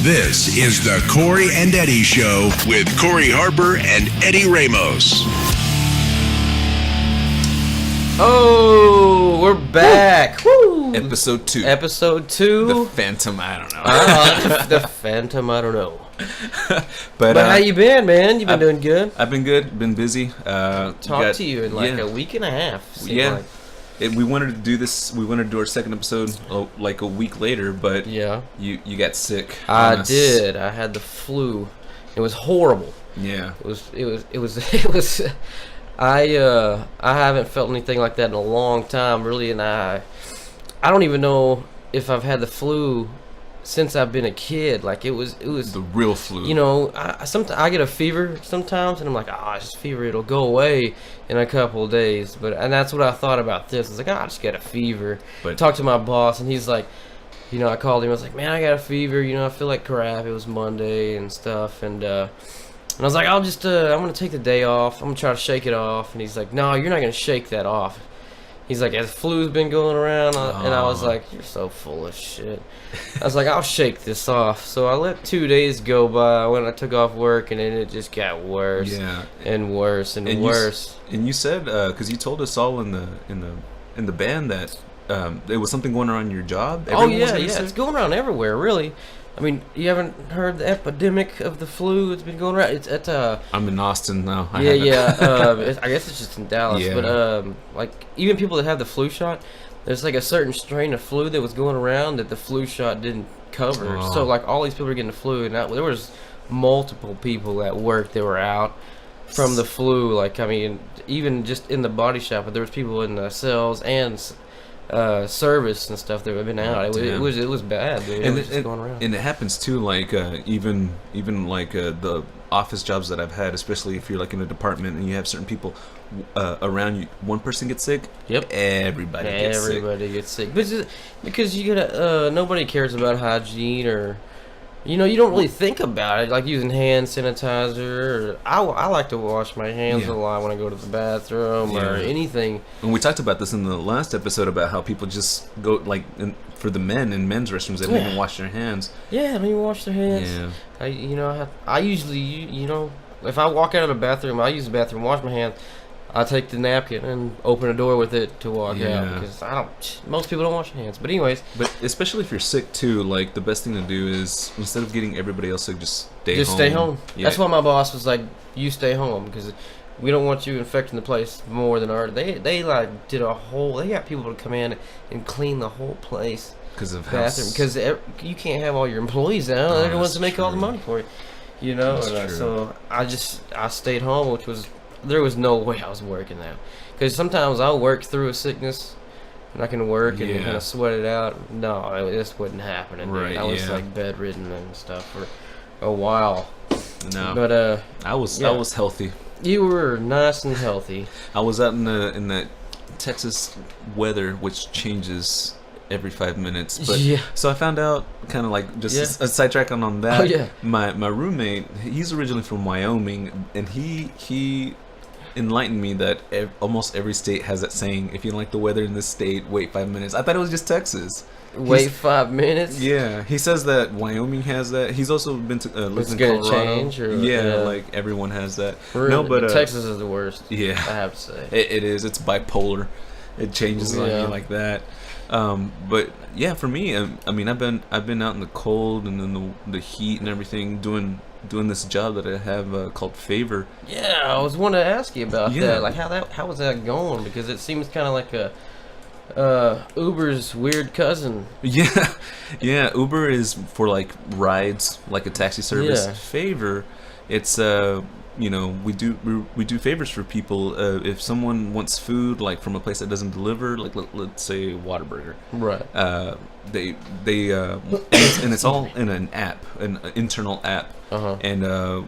This is the Corey and Eddie Show with Corey Harper and Eddie Ramos. Oh, we're back. Woo. Episode 2. Episode 2. The Phantom, I don't know. The Phantom, I don't know. But how you been, man? You been doing good? I've been good. Been busy. Talked to you in like a week and a half. Yeah. We wanted to do this. We wanted to do our second episode like a week later, but yeah, you got sick. I did. I had the flu. It was horrible. Yeah. It was. I haven't felt anything like that in a long time, really, and I don't even know if I've had the flu since I've been a kid. Like it was the real flu. You know, I get a fever sometimes, and I'm like, it's just fever. It'll go away in a couple of days. And that's what I thought about this. I was like, I just got a fever. But talked to my boss, and he's like, I called him. I was like, man, I got a fever. I feel like crap. It was Monday and stuff, and I was like, I'm gonna take the day off. I'm gonna try to shake it off. And he's like, no, you're not gonna shake that off. He's like, the flu's been going around, and I was like, you're so full of shit. I was like, I'll shake this off. So I let 2 days go by when I took off work, and then it just got worse and worse and worse. And you said, because you told us all in the band that there was something going on in your job. Everyone it's going around everywhere, really. I mean, you haven't heard the epidemic of the flu? It's been going around. It's at I'm in Austin now. I guess it's just in Dallas. Yeah. But like even people that have the flu shot, there's like a certain strain of flu that was going around that the flu shot didn't cover. So like all these people are getting the flu, and there was multiple people at work that were out from the flu. Like I mean, even just in the body shop, but there was people in the sales and service and stuff that have been out. It was bad, dude. It was just going around. And it happens too, like even like the office jobs that I've had, especially if you're like in a department and you have certain people around you. One person gets sick, everybody gets sick. Because you gotta nobody cares about hygiene or. You don't really think about it, like using hand sanitizer. I like to wash my hands a lot when I go to the bathroom or anything. And we talked about this in the last episode about how people just go, like, for the men in men's restrooms, they don't even wash their hands. Yeah, they don't even wash their hands. Yeah. I usually, if I walk out of the bathroom, I use the bathroom, wash my hands. I take the napkin and open a door with it to walk out because most people don't wash their hands. But anyways, especially if you're sick too, like the best thing to do is instead of getting everybody else sick, just stay home. Stay home. Yeah. That's why my boss was like, "You stay home because we don't want you infecting the place more than ours." They like did they got people to come in and clean the whole place because of bathroom because you can't have all your employees out. They're the ones to make all the money for you. So I stayed home, which was. There was no way I was working that. Because sometimes I'll work through a sickness, and I can work and kind of sweat it out. No, this wasn't happening. Right, I was like bedridden and stuff for a while. No, but I was healthy. You were nice and healthy. I was out in the Texas weather, which changes every 5 minutes. But so I found out, kind of like just a sidetrack on that. Oh yeah. My roommate, he's originally from Wyoming, and he enlightened me that almost every state has that saying, if you don't like the weather in this state, wait 5 minutes. I thought it was just Texas. Wait 5 minutes? Yeah. He says that Wyoming has that. He's also been to lives in Colorado. It's going to change? Or, like everyone has that. Really? No, but Texas is the worst. Yeah. I have to say. It is. It's bipolar. It changes on you like that. But yeah, for me, I mean, I've been out in the cold and in the heat and everything, doing this job that I have called Favor. Yeah, I was wanting to ask you about that. Like how was that going? Because it seems kind of like Uber's weird cousin. Yeah. Uber is for like rides, like a taxi service. Yeah. Favor, it's we do favors for people. If someone wants food, like from a place that doesn't deliver, like let's say Whataburger, right? They and it's all in an app, an internal app, and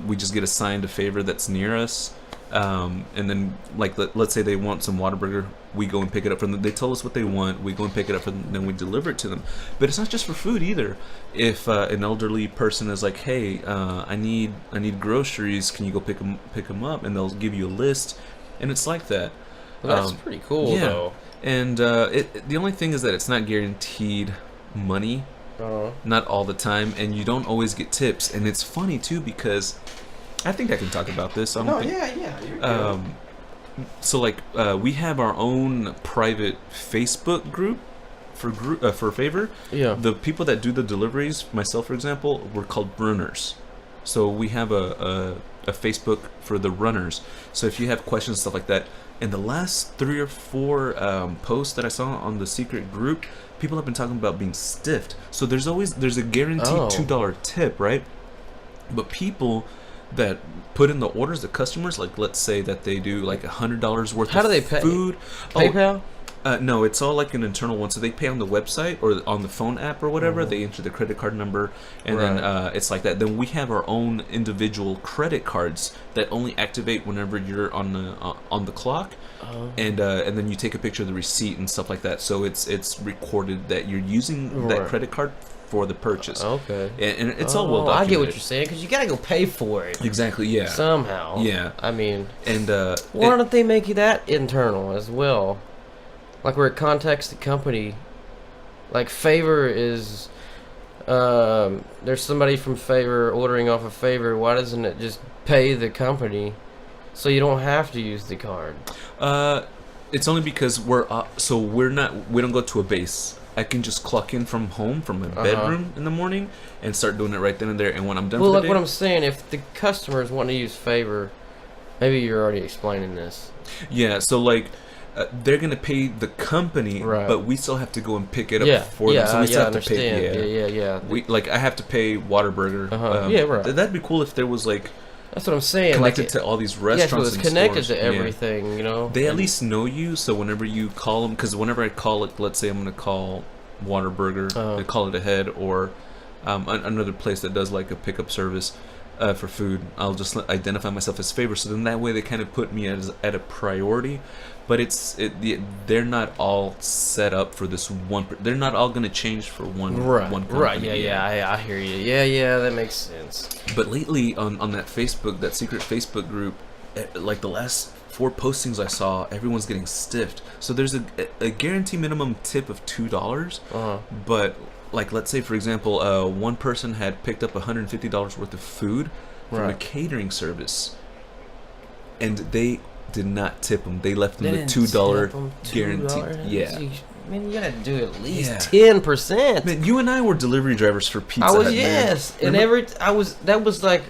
we just get assigned a favor that's near us. And then, like, let's say they want some Whataburger, we go and pick it up from them. They tell us what they want, we go and pick it up from them, then we deliver it to them. But it's not just for food either. If an elderly person is like, hey, I need groceries, can you go pick them up? And they'll give you a list, and it's like that. Well, that's pretty cool, though. And the only thing is that it's not guaranteed money. not all the time, and you don't always get tips. And it's funny too because I think I can talk about this. You're good. So like we have our own private Facebook group for Favor. Yeah. The people that do the deliveries, myself for example, we're called runners. So we have a Facebook for the runners. So if you have questions, stuff like that, in the last 3 or 4 posts that I saw on the secret group, people have been talking about being stiffed. So there's a guaranteed $2 tip, right? But people that put in the orders, the customers, like let's say that they do like $100 worth How of do they pay? food. PayPal? No, it's all like an internal one. So they pay on the website or on the phone app or whatever. They enter the credit card number, and then it's like that. Then we have our own individual credit cards that only activate whenever you're on the clock, and then you take a picture of the receipt and stuff like that. So it's recorded that you're using that credit card for the purchase. Okay. And it's all well documented. I get what you're saying, because you gotta go pay for it. Exactly. Yeah. Somehow. Yeah. I mean, and why don't they make you that internal as well? Like where it contacts the company. Like Favor is, there's somebody from Favor ordering off of Favor. Why doesn't it just pay the company, so you don't have to use the card? It's only because we don't go to a base. I can just clock in from home, from my bedroom in the morning, and start doing it right then and there. And when I'm done for the day... what I'm saying, if the customers want to use Favor, maybe you're already explaining this. Yeah, so like, they're going to pay the company, but we still have to go and pick it up for them. So we still have to pay. Yeah. I have to pay Whataburger. That'd be cool if there was like... That's what I'm saying. Connected to all these restaurants. Yeah, it's connected to everything, you know. They at least know you, so whenever you call them, because whenever I call it, let's say I'm going to call Whataburger, I call it ahead, or another place that does like a pickup service for food, I'll just identify myself as Favor. So then that way they kind of put me at a priority. But they're not all set up for this one. They're not all going to change for one company. Right. Yeah. I hear you. Yeah. That makes sense. But lately on that Facebook, that secret Facebook group, like the last 4 postings I saw, everyone's getting stiffed. So there's a guarantee minimum tip of $2. But like let's say for example, one person had picked up $150 worth of food from a catering service, and they did not tip them. They left them the $2 guarantee. Yeah. Man, you gotta do at least 10%. Man, you and I were delivery drivers for Pizza Hut. That was like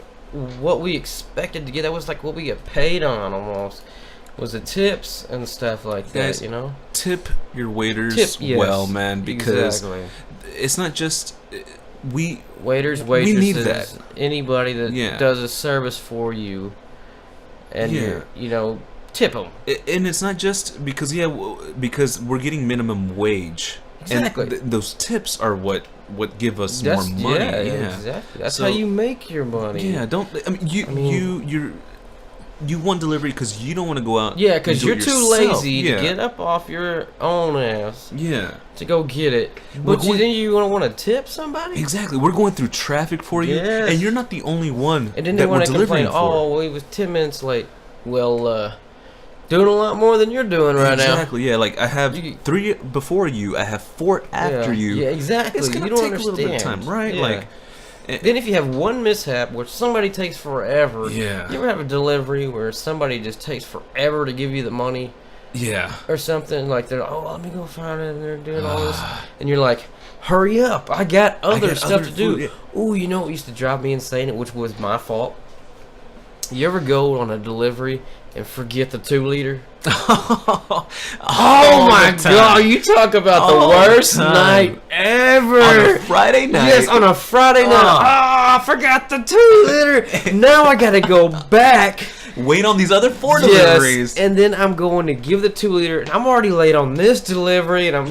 what we expected to get. That was like what we get paid on almost. Was the tips and stuff like that, you know? Tip your waiters well, man, because it's not just waiters, waitresses, we need that. Anybody that does a service for you. And you know, tip them. And it's not just because we're getting minimum wage. Exactly. And those tips are what give us more money. Yeah, exactly. That's how you make your money. Yeah, you want delivery because you don't want to go out. Yeah, because you're too lazy to get up off your own ass. Yeah. To go get it. But then you want to tip somebody? Exactly. We're going through traffic for you, and you're not the only one. And then they want to complain, he was 10 minutes late. Well, doing a lot more than you're doing right now. Exactly. Yeah. Like I have 3 before you. I have 4 after you. Yeah. Exactly. It's gonna take a little bit of time, right? Yeah. Like. Then if you have one mishap where somebody takes forever, you ever have a delivery where somebody just takes forever to give you the money, or something like they're let me go find it, and they're doing all this, and you're like, hurry up, I got other stuff to do. Yeah. Ooh, you know what used to drive me insane, which was my fault? You ever go on a delivery and forget the 2-liter? Oh my God! You talk about the worst night ever. On a Friday night. Yes, on a Friday night. I forgot the 2-liter. Now I gotta go back. Wait on these other 4 deliveries. And then I'm going to give the 2-liter, and I'm already late on this delivery, and I'm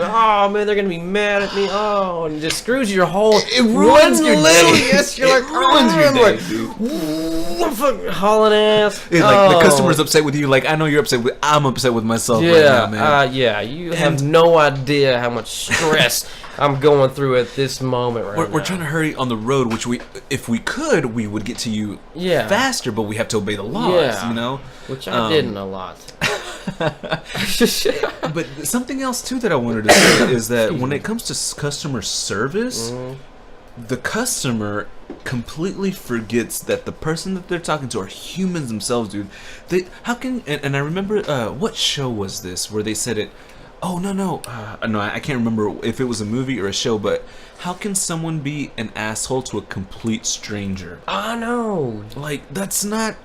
man, they're gonna be mad at me. And it just screws your whole. It ruins your day. Yes, you're like ruins your day, dude. I'm fucking hauling ass. It's like the customer's upset with you. Like I know you're upset with. I'm upset with myself right now, man. You have no idea how much stress I'm going through at this moment right now. We're trying to hurry on the road, which if we could, we would get to you faster, but we have to obey the laws, you know? Which I didn't a lot. But something else, too, that I wanted to say is that when it comes to customer service, the customer completely forgets that the person that they're talking to are humans themselves, dude. How can and I remember what show was this where they said it? Oh no, I can't remember if it was a movie or a show, but how can someone be an asshole to a complete stranger? I know, like that's not.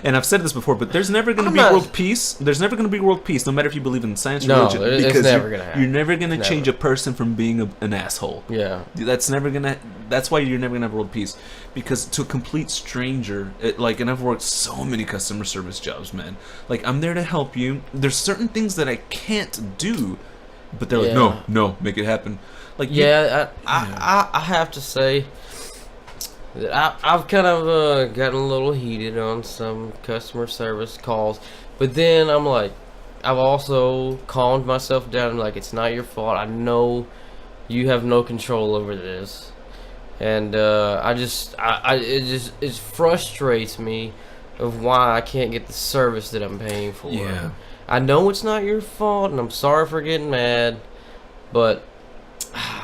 And I've said this before, but there's never going to be world peace. There's never going to be world peace, no matter if you believe in science or religion. Because it's never going to happen. You're never going to change a person from being an asshole. Yeah. That's never going to... That's why you're never going to have world peace. Because to a complete stranger, and I've worked so many customer service jobs, man. Like, I'm there to help you. There's certain things that I can't do, but they're like, no, make it happen. Like, I have to say... I've kind of gotten a little heated on some customer service calls, but then I'm like, I've also calmed myself down and like, it's not your fault. I know you have no control over this, and it frustrates me of why I can't get the service that I'm paying for. Yeah, I know it's not your fault, and I'm sorry for getting mad, but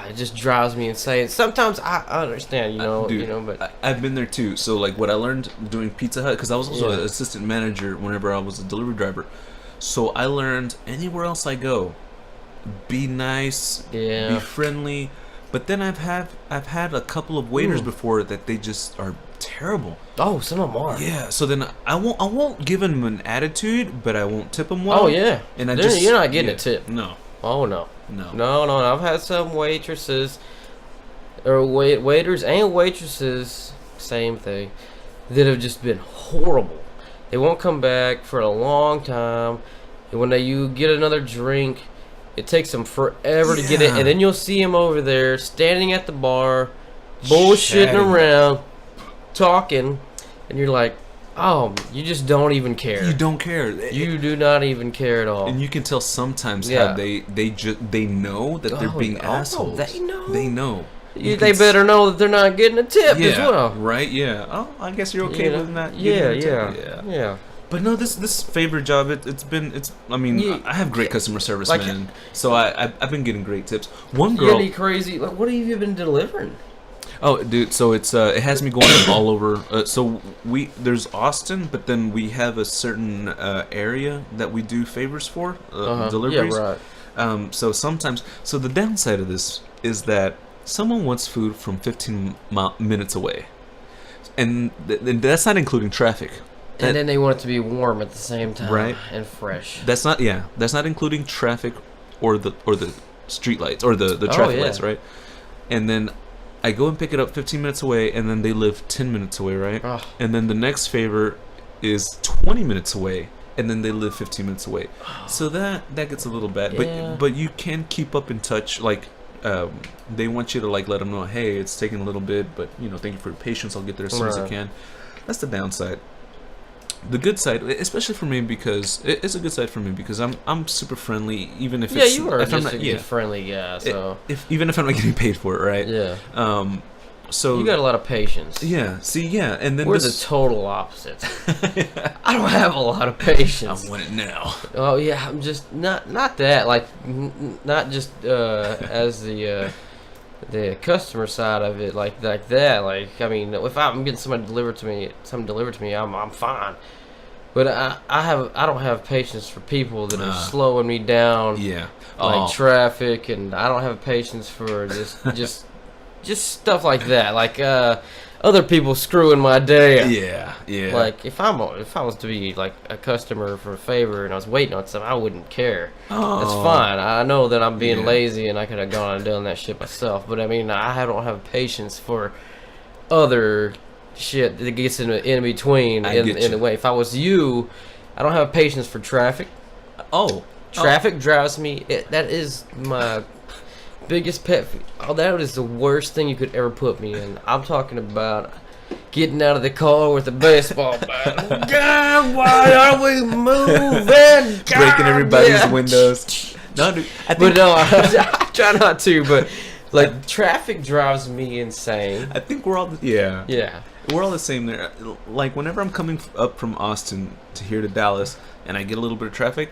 it just drives me insane. Sometimes I understand, Dude, but I've been there too. So like what I learned doing Pizza Hut, because I was also an assistant manager whenever I was a delivery driver. So I learned anywhere else I go, be nice, be friendly. But then I've had a couple of waiters before that they just are terrible. Oh, some of them are. Yeah. So then I won't give them an attitude, but I won't tip them well. Oh yeah. And you're not getting a tip. No. Oh no. No. I've had some waitresses, or waiters and waitresses, same thing, that have just been horrible. They won't come back for a long time, and when you get another drink, it takes them forever to get it, and then you'll see them over there standing at the bar, bullshitting around, talking, and you're like, oh, you just don't even care. You don't care. You do not even care at all. And you can tell sometimes how they know that they're being assholes. They know. They better know that they're not getting a tip as well. Right? Yeah. Oh, I guess you're okay with not getting a tip. Yeah. But no, this favorite job, I have great customer service, man. So I've been getting great tips. One girl. Any crazy? Like, what have you been delivering? Oh, dude, so it has me going all over. There's Austin, but then we have a certain area that we do favors for, deliveries. Yeah, right. So sometimes, the downside of this is that someone wants food from 15 minutes away, and that's not including traffic. And then they want it to be warm at the same time, right? And fresh. That's not including traffic or the street lights or the traffic lights, right? And then I go and pick it up 15 minutes away, and then they live 10 minutes away, right? Oh. And then the next favor is 20 minutes away, and then they live 15 minutes away. Oh. So that gets a little bad. Yeah. But you can keep up in touch. Like, they want you to like let them know, hey, it's taking a little bit, but thank you for your patience. I'll get there as soon as I can. That's the downside. The good side, especially for me, because it's a good side for me because I'm super friendly, even if you are just a good friendly guy. So even if I'm not getting paid for it, right? Yeah. So you got a lot of patience. Yeah. See, and then we're the total opposite. I don't have a lot of patience. I want it now. Oh yeah, I'm just not that like not just as the customer side of it, like that. Like, I mean, if I'm getting something delivered to me, I'm fine. But I don't have patience for people that are slowing me down. Yeah. Like traffic, and I don't have patience for just stuff like that. Like other people screwing my day up. Yeah. Like if I was to be like a customer for a favor and I was waiting on something, I wouldn't care. That's fine. I know that I'm being lazy and I could have gone and done that shit myself. But I mean, I don't have patience for other shit that gets in between in the way. If I was you, I don't have patience for traffic. Traffic drives me. That is my biggest pet. That is the worst thing you could ever put me in. I'm talking about getting out of the car with a baseball bat. God, why are we moving? God, breaking everybody's windows. No, dude. I try not to. But like traffic drives me insane. I think we're all we're all the same there. Like whenever I'm coming up from Austin to here to Dallas, and I get a little bit of traffic,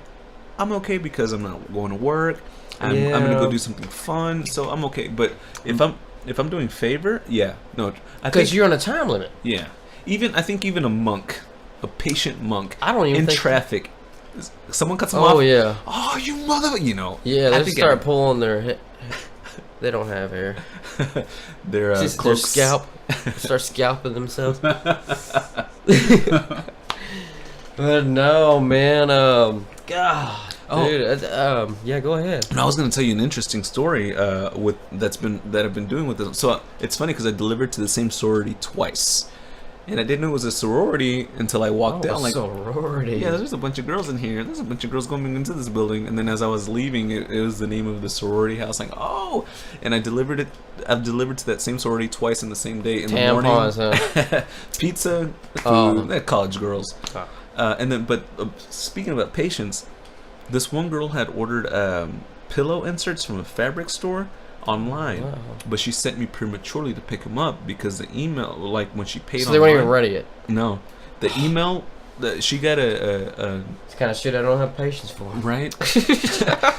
I'm okay because I'm not going to work. I'm gonna go do something fun, so I'm okay. But if if I'm doing favor, yeah, no, because you're on a time limit. Yeah, I think even a patient monk. I don't even in think traffic. Someone cuts them off. Oh yeah. Oh, you mother! Yeah, they start pulling their. They don't have hair. Their scalp. Start scalping themselves. But no, man. God. Dude, yeah, go ahead. I was gonna tell you an interesting story that I've been doing with this. So it's funny because I delivered to the same sorority twice, and I didn't know it was a sorority until I walked out. Like, sorority. Yeah, there's a bunch of girls in here. There's a bunch of girls going into this building, and then as I was leaving, it was the name of the sorority house. Like, oh, and I've delivered to that same sorority twice in the same day. In Tampons, the morning, huh? Pizza, food. They're college girls. And then, but speaking about patience. This one girl had ordered pillow inserts from a fabric store online, but she sent me prematurely to pick them up because the email, like when she paid, so they weren't even ready yet. No, the email that she got it's kind of shit I don't have patience for. Right.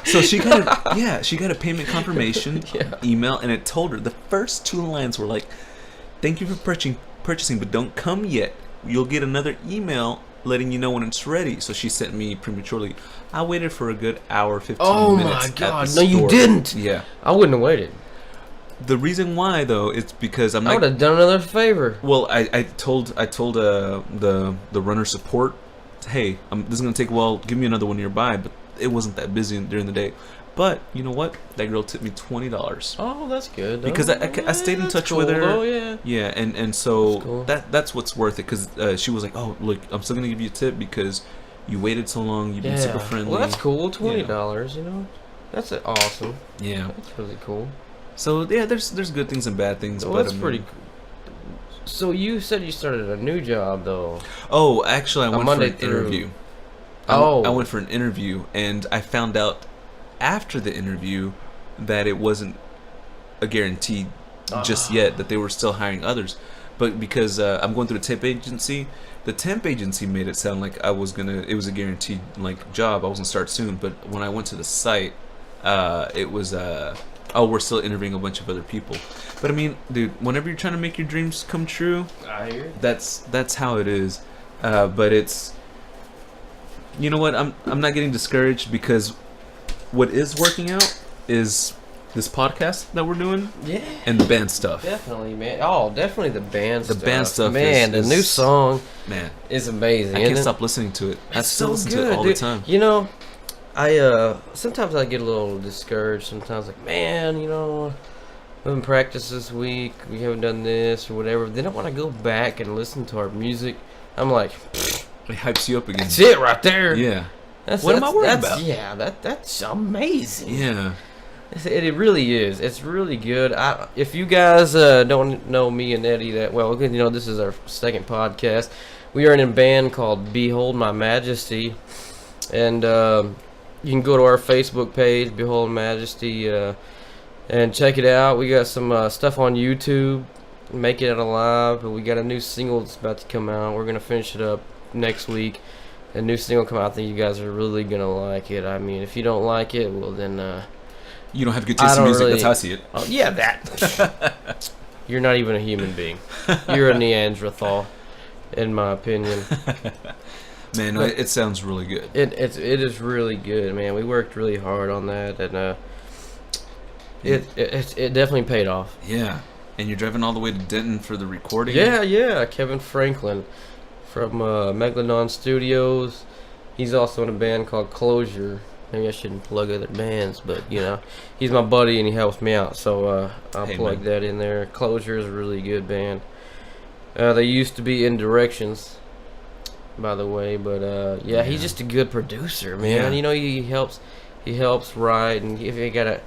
So she got a payment confirmation email, and it told her the first 2 lines were like, "Thank you for purchasing, but don't come yet. You'll get another email letting you know when it's ready." So she sent me prematurely. I waited for a good hour, 15 minutes. Oh my God! No, you didn't. Yeah, I wouldn't have waited. The reason why though is because I would have done another favor. Well, I told the runner support, hey, this is gonna take a while. Give me another one nearby, but it wasn't that busy during the day. But you know what? That girl tipped me $20. Oh, that's good. Because I stayed in touch with her. Oh yeah. Yeah, and so that's what's worth it. Because she was like, oh look, I'm still gonna give you a tip because you waited so long. You've been super friendly. Well, that's cool. $20. You know, that's awesome. Yeah, that's really cool. So yeah, there's good things and bad things. Well, but that's pretty cool. So you said you started a new job though. Oh, actually, I went for an interview. I went for an interview, and I found out after the interview that it wasn't a guarantee just yet, that they were still hiring others. But because I'm going through a temp agency, the temp agency made it sound like it was a guaranteed like job. I was gonna start soon. But when I went to the site, it was we're still interviewing a bunch of other people. But I mean, dude, whenever you're trying to make your dreams come true, I hear. That's how it is. But it's, you know what? I'm not getting discouraged because what is working out is this podcast that we're doing, and the band stuff. Definitely, man. Oh, definitely the band stuff. The band stuff, man. The new song, man, is amazing. I can't stop listening to it. I still listen to it all the time. You know, I sometimes I get a little discouraged. Sometimes like, man, you know, we haven't practiced this week. We haven't done this or whatever. Then I want to go back and listen to our music. I'm like, it hypes you up again. That's it right there. Yeah. What am I worried about? Yeah, that's amazing. Yeah. It really is. It's really good. If you guys don't know me and Eddie that well, you know, this is our second podcast. We are in a band called Behold My Majesty, and you can go to our Facebook page, Behold Majesty, and check it out. We got some stuff on YouTube, Make It Out Alive, but we got a new single that's about to come out. We're gonna finish it up next week. A new single come out. I think you guys are really gonna like it. I mean, if you don't like it, well then you don't have good taste in music. Really, that's how I see it. Oh, yeah, that. You're not even a human being. You're a Neanderthal, in my opinion. Man, no, it sounds really good. It is really good, man. We worked really hard on that, and it definitely paid off. Yeah, and you're driving all the way to Denton for the recording. Yeah. Kevin Franklin from Megalodon Studios. He's also in a band called Closure. Maybe I shouldn't plug other bands, but you know, he's my buddy and he helps me out, so I'll plug that in there. Closure is a really good band. They used to be in Directions, by the way, but yeah, he's just a good producer, man. Yeah. You know, he helps write, and if you gotta,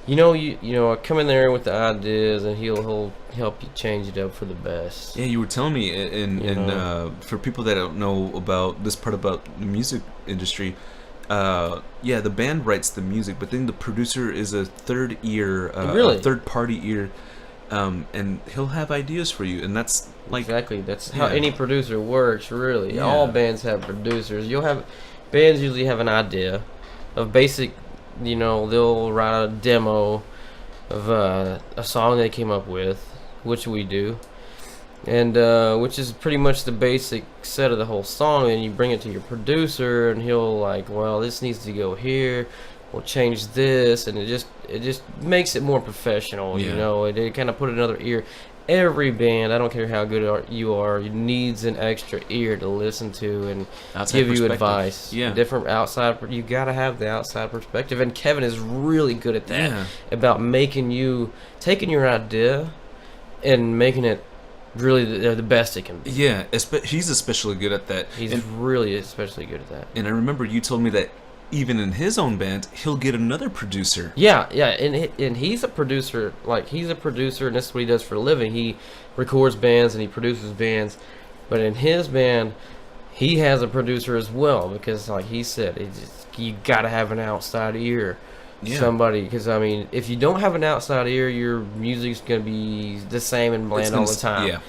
you know, come in there with the ideas, and he'll help you change it up for the best. Yeah, you were telling me, and for people that don't know about this part about the music industry. The band writes the music, but then the producer is a third ear, a third party ear, and he'll have ideas for you, and that's like exactly that's how any producer works. Really, all bands have producers. Bands usually have an idea of basic, you know, they'll write a demo of a song they came up with, which we do, and which is pretty much the basic set of the whole song. And you bring it to your producer, and he'll like, well, this needs to go here. We'll change this, and it just makes it more professional. You know, it kind of put another ear. Every band, I don't care how good you are, needs an extra ear to listen to and give you advice. Different outside, you got to have the outside perspective, and Kevin is really good at that. About taking your idea and making it really the best it can be. Yeah, he's especially good at that. He's really especially good at that. And I remember you told me that even in his own band, he'll get another producer. Yeah, and he's a producer. Like, he's a producer, and this is what he does for a living. He records bands and he produces bands. But in his band, he has a producer as well, because, like he said, you got to have an outside ear. Somebody, because I mean, if you don't have an outside ear, your music's gonna be the same and bland all the time.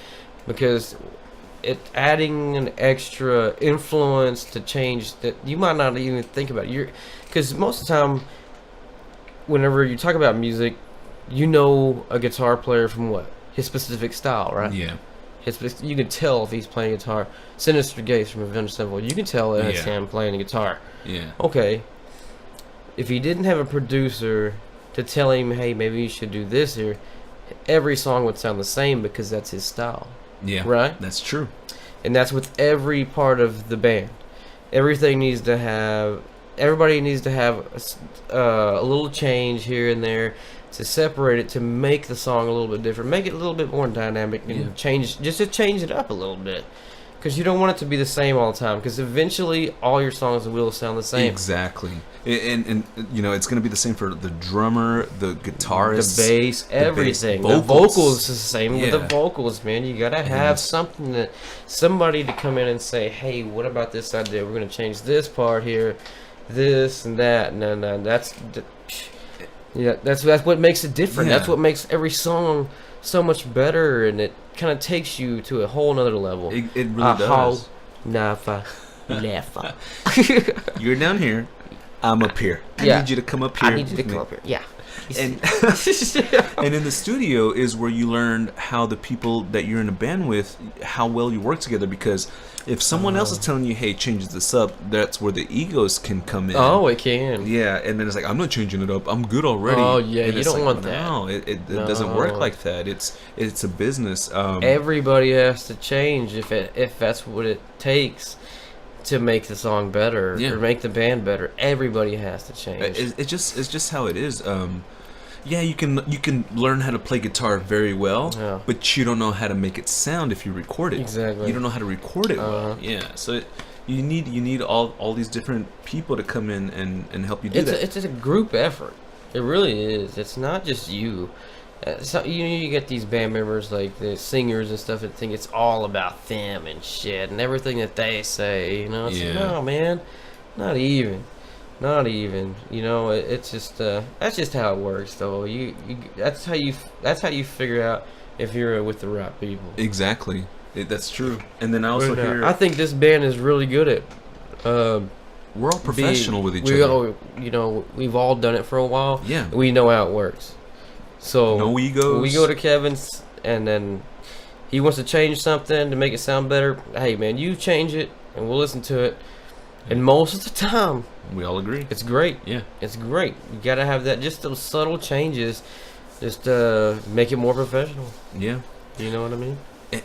Because adding an extra influence to change that you might not even think about. Because most of the time, whenever you talk about music, you know a guitar player from what? His specific style, right? Yeah. You can tell if he's playing guitar. Sinister Gates from Avenged Sevenfold, you can tell that it's him playing the guitar. Yeah. Okay. If he didn't have a producer to tell him, hey, maybe you should do this here, every song would sound the same because that's his style. Yeah. Right? That's true. And that's with every part of the band. Everybody needs to have a little change here and there to separate it, to make the song a little bit different, make it a little bit more dynamic, and change it up a little bit. Because you don't want it to be the same all the time, because eventually all your songs will sound the same. Exactly. And you know, it's going to be the same for the drummer, the guitarist, the bass, everything. The vocals is the same with the vocals, man. You got to have somebody to come in and say, hey, what about this idea? We're going to change this part here, this and that. And that's what makes it different. That's what makes every song so much better, and it kind of takes you to a whole nother level. It really does. You're down here. I'm up here. I need you to come up here. I need you to come up here. Yeah. And and in the studio is where you learn how the people that you're in a band with, how well you work together. Because if someone else is telling you, hey, change this up, that's where the egos can come in. Oh, it can. Yeah, and then it's like, I'm not changing it up. I'm good already. Oh, yeah, and you don't want that. No, it doesn't work like that. It's a business. Everybody has to change if that's what it takes to make the song better or make the band better. Everybody has to change. It's just how it is. You can learn how to play guitar very well, but you don't know how to make it sound if you record it. Exactly. You don't know how to record it well. Yeah. So you need all these different people to come in and help you do that. It's a group effort. It really is. It's not just you. So you get these band members, like the singers and stuff, that think it's all about them and shit and everything that they say. You know, it's like, no, man, not even. You know, it's just that's just how it works, though. That's how you figure out if you're with the right people. Exactly, that's true. And then I also hear, I think this band is really good at. We're all professional with each other. You know, we've all done it for a while. Yeah, we know how it works. So no egos. We go to Kevin's, and then he wants to change something to make it sound better. Hey, man, you change it, and we'll listen to it. And most of the time, we all agree. It's great. Yeah, it's great. You gotta have that. Just those subtle changes, just make it more professional. Yeah, you know what I mean.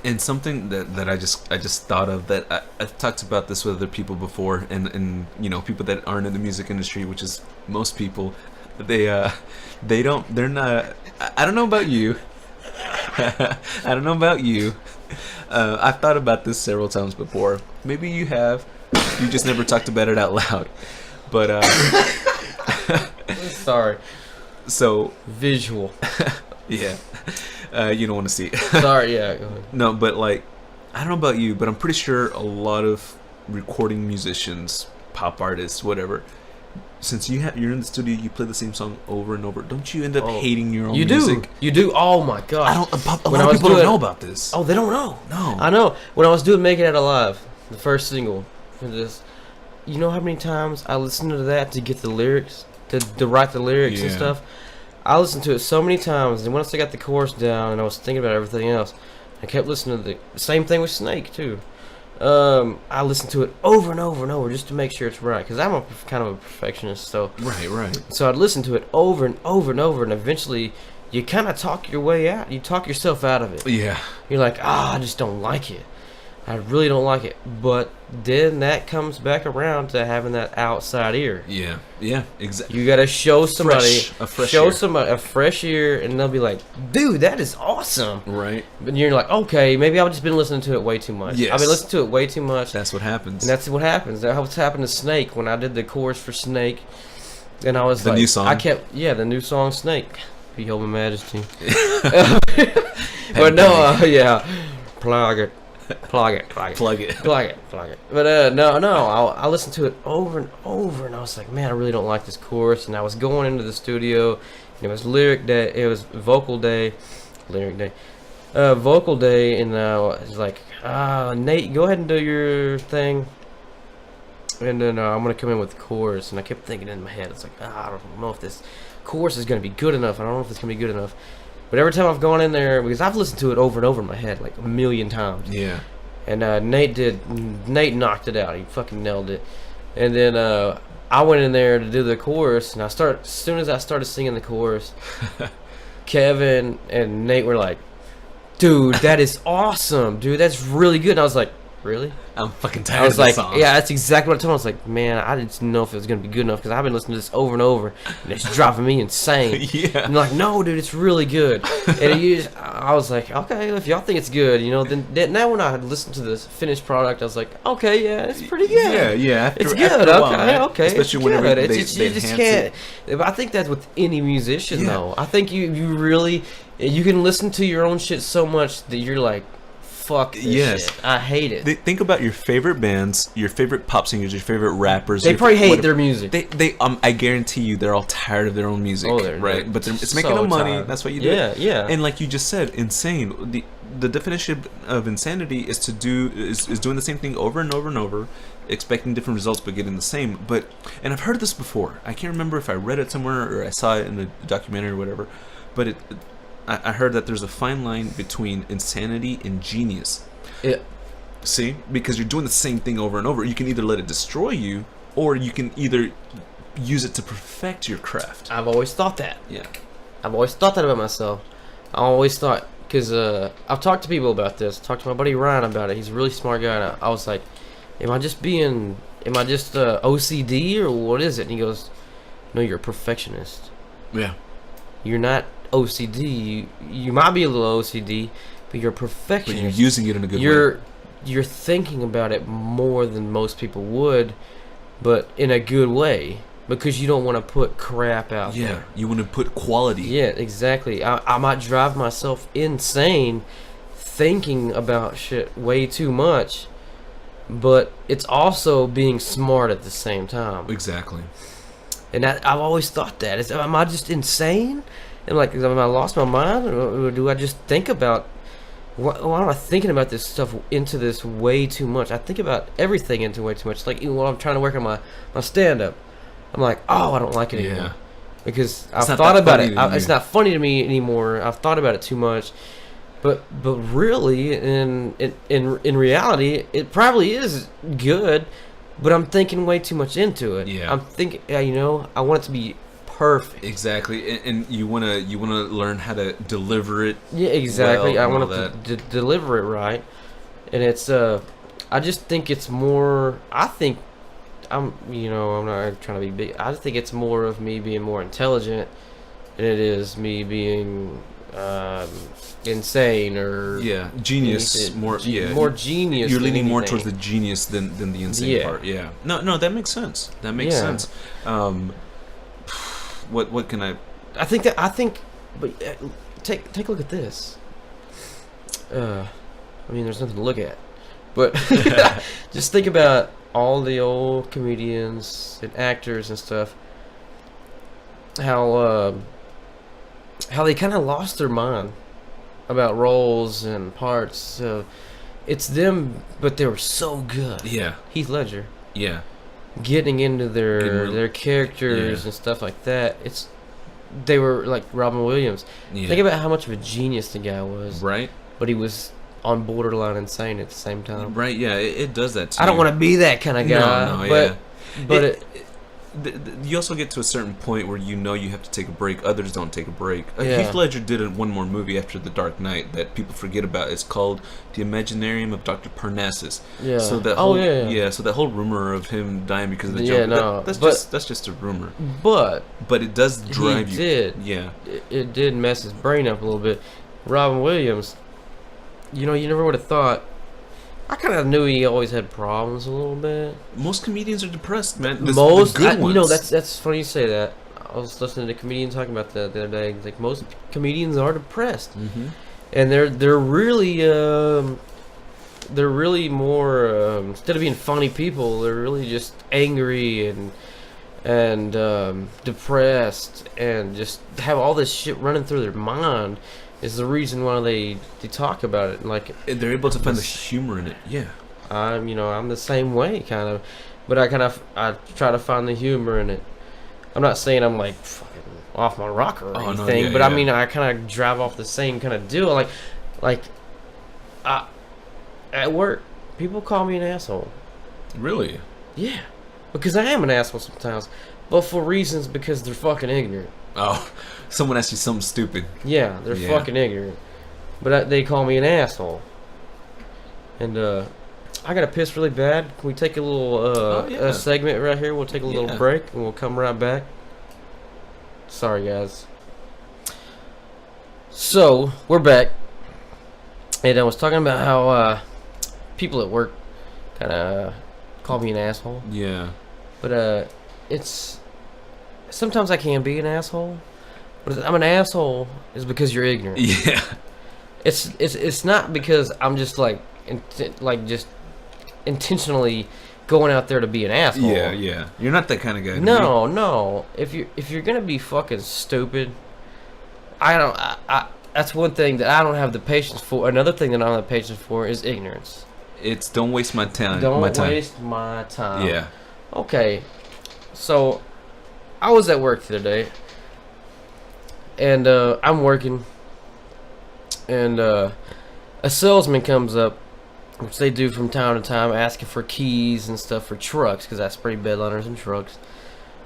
And something that I just thought of, that I've talked about this with other people before, and you know, people that aren't in the music industry, which is most people. They're not. I don't know about you. I don't know about you. I've thought about this several times before. Maybe you have. You just never talked about it out loud. But sorry. So visual. Yeah. You don't want to see it. Sorry. Yeah. Go ahead. No, but like, I don't know about you, but I'm pretty sure a lot of recording musicians, pop artists, whatever. Since you're in the studio, you play the same song over and over. Don't you end up hating your own music? You do. Oh my god! A lot of people don't know about this. Oh, they don't know. No. I know. When I was doing "Make It Out Alive," the first single for this, you know how many times I listened to that to get the lyrics, to write the lyrics and stuff. I listened to it so many times, and once I got the chorus down and I was thinking about everything else, I kept listening to the same thing with Snake too. I listened to it over and over and over just to make sure it's right, because I'm kind of a perfectionist. So right. So I'd listen to it over and over and over, and eventually you kind of talk your way out. You talk yourself out of it. Yeah. You're like, I just don't like it. I really don't like it. But then that comes back around to having that outside ear. Yeah, exactly. You gotta show somebody, a fresh ear, and they'll be like, "Dude, that is awesome!" Right. But you're like, "Okay, maybe I've just been listening to it way too much. Yes. I've been listening to it way too much." That's what happens. And that's what happens. That's what happened to Snake when I did the chorus for Snake, and I was the new song. The new song Snake. Behold my majesty. But no, plug it. But no, I listened to it over and over, and I was like, man, I really don't like this chorus. And I was going into the studio, and it was vocal day, and I was like, Nate, go ahead and do your thing, and then I'm gonna come in with the chorus. And I kept thinking in my head, it's like, I don't know if this chorus is gonna be good enough. I don't know if it's gonna be good enough. But every time I've gone in there, because I've listened to it over and over in my head like a million times. Yeah. And Nate knocked it out. He fucking nailed it. And then I went in there to do the chorus, and as soon as I started singing the chorus, Kevin and Nate were like, "Dude, that is awesome. Dude, that's really good." And I was like, "Really?" I'm fucking tired of this song. Yeah, that's exactly what I told him. I was like, man, I didn't know if it was going to be good enough, because I've been listening to this over and over, and it's driving me insane. Yeah. And they're like, no, dude, it's really good. And I was like, okay, if y'all think it's good, then now when I listened to this finished product, I was like, okay, yeah, it's pretty good. Yeah. It's good. Okay. Especially whenever they you just can't. I think that's with any musician, though. I think you really, you can listen to your own shit so much that you're like, fuck this shit. I hate it. Think about your favorite bands, your favorite pop singers, your favorite rappers. They probably hate their music. I guarantee you, they're all tired of their own music, right? But it's making them money. Tired. That's why you do it. Yeah. And like you just said, insane. The definition of insanity is doing the same thing over and over and over, expecting different results but getting the same. And I've heard this before. I can't remember if I read it somewhere or I saw it in a documentary or whatever. But I heard that there's a fine line between insanity and genius. Yeah. See? Because you're doing the same thing over and over. You can either let it destroy you, or you can either use it to perfect your craft. I've always thought that. Yeah. I've always thought that about myself. I always thought, because I've talked to people about this. Talked to my buddy Ryan about it. He's a really smart guy. And I was like, am I just OCD, or what is it? And he goes, no, you're a perfectionist. Yeah. You're not OCD. You might be a little OCD, but you're a perfectionist. But you're using it in a good way. You're thinking about it more than most people would, but in a good way, because you don't want to put crap out there. Yeah, you want to put quality. Yeah, exactly. I might drive myself insane thinking about shit way too much, but it's also being smart at the same time. Exactly. And I've always thought that. Am I just insane? And like, have I lost my mind, or do I just think about? Why am I thinking about this stuff into this way too much? I think about everything into way too much. Like, even when I'm trying to work on my stand-up, I'm like, oh, I don't like it anymore, because I've thought about it. It's not funny to me anymore. I've thought about it too much. But really, in reality, it probably is good. But I'm thinking way too much into it. Yeah. I'm thinking, I want it to be perfect. Exactly, and you wanna learn how to deliver it. Yeah, exactly. Well, I want to deliver it right, and it's I just think it's more. I think I'm not trying to be big. I just think it's more of me being more intelligent than it is me being insane or genius. More genius. You're leaning more towards the genius than the insane part. Yeah. No, that makes sense. Sense. What can I? I think, but take a look at this. I mean, there's nothing to look at, but just think about all the old comedians and actors and stuff. How they kind of lost their mind about roles and parts. It's them, but they were so good. Yeah. Heath Ledger. Yeah. Getting into their characters and stuff like that. they were like Robin Williams. Yeah. Think about how much of a genius the guy was. Right. But he was on borderline insane at the same time. Right, yeah, it does that too. I don't want to be that kind of guy. But you also get to a certain point where you know you have to take a break. Others don't take a break. Yeah. Heath Ledger did one more movie after The Dark Knight that people forget about. It's called The Imaginarium of Dr. Parnassus. Yeah. So that so that whole rumor of him dying because of the Joker, that's just a rumor. But it does drive you. It did mess his brain up a little bit. Robin Williams, you never would have thought. I kind of knew he always had problems a little bit. Most comedians are depressed, man. The good ones. That's funny you say that. I was listening to a comedian talking about that the other day. Like most comedians are depressed, and they're really more instead of being funny people, they're really just angry and depressed and just have all this shit running through their mind. Is the reason why they talk about it. Like they're able to find the humor in it. Yeah. I'm the same way kind of, but I try to find the humor in it. I'm not saying I'm like fucking off my rocker or anything, but I mean I kind of drive off the same kind of deal. Like at work, people call me an asshole. Really? Yeah, because I am an asshole sometimes, but for reasons because they're fucking ignorant. Oh, someone asks you something stupid. Yeah, they're fucking ignorant. But they call me an asshole. And I gotta piss really bad. Can we take a little a segment right here? We'll take a little break and we'll come right back. Sorry, guys. So, we're back. And I was talking about how people at work kind of call me an asshole. Yeah. But it's... Sometimes I can be an asshole, but I'm an asshole is because you're ignorant. Yeah, it's not because I'm just just intentionally going out there to be an asshole. Yeah. You're not that kind of guy. No. If you're gonna be fucking stupid, I that's one thing that I don't have the patience for. Another thing that I don't have the patience for is ignorance. It's don't waste my time. Don't waste my time. Yeah. Okay, so. I was at work the other day, and I'm working, and a salesman comes up, which they do from time to time, asking for keys and stuff for trucks, because I spray bedliners and trucks,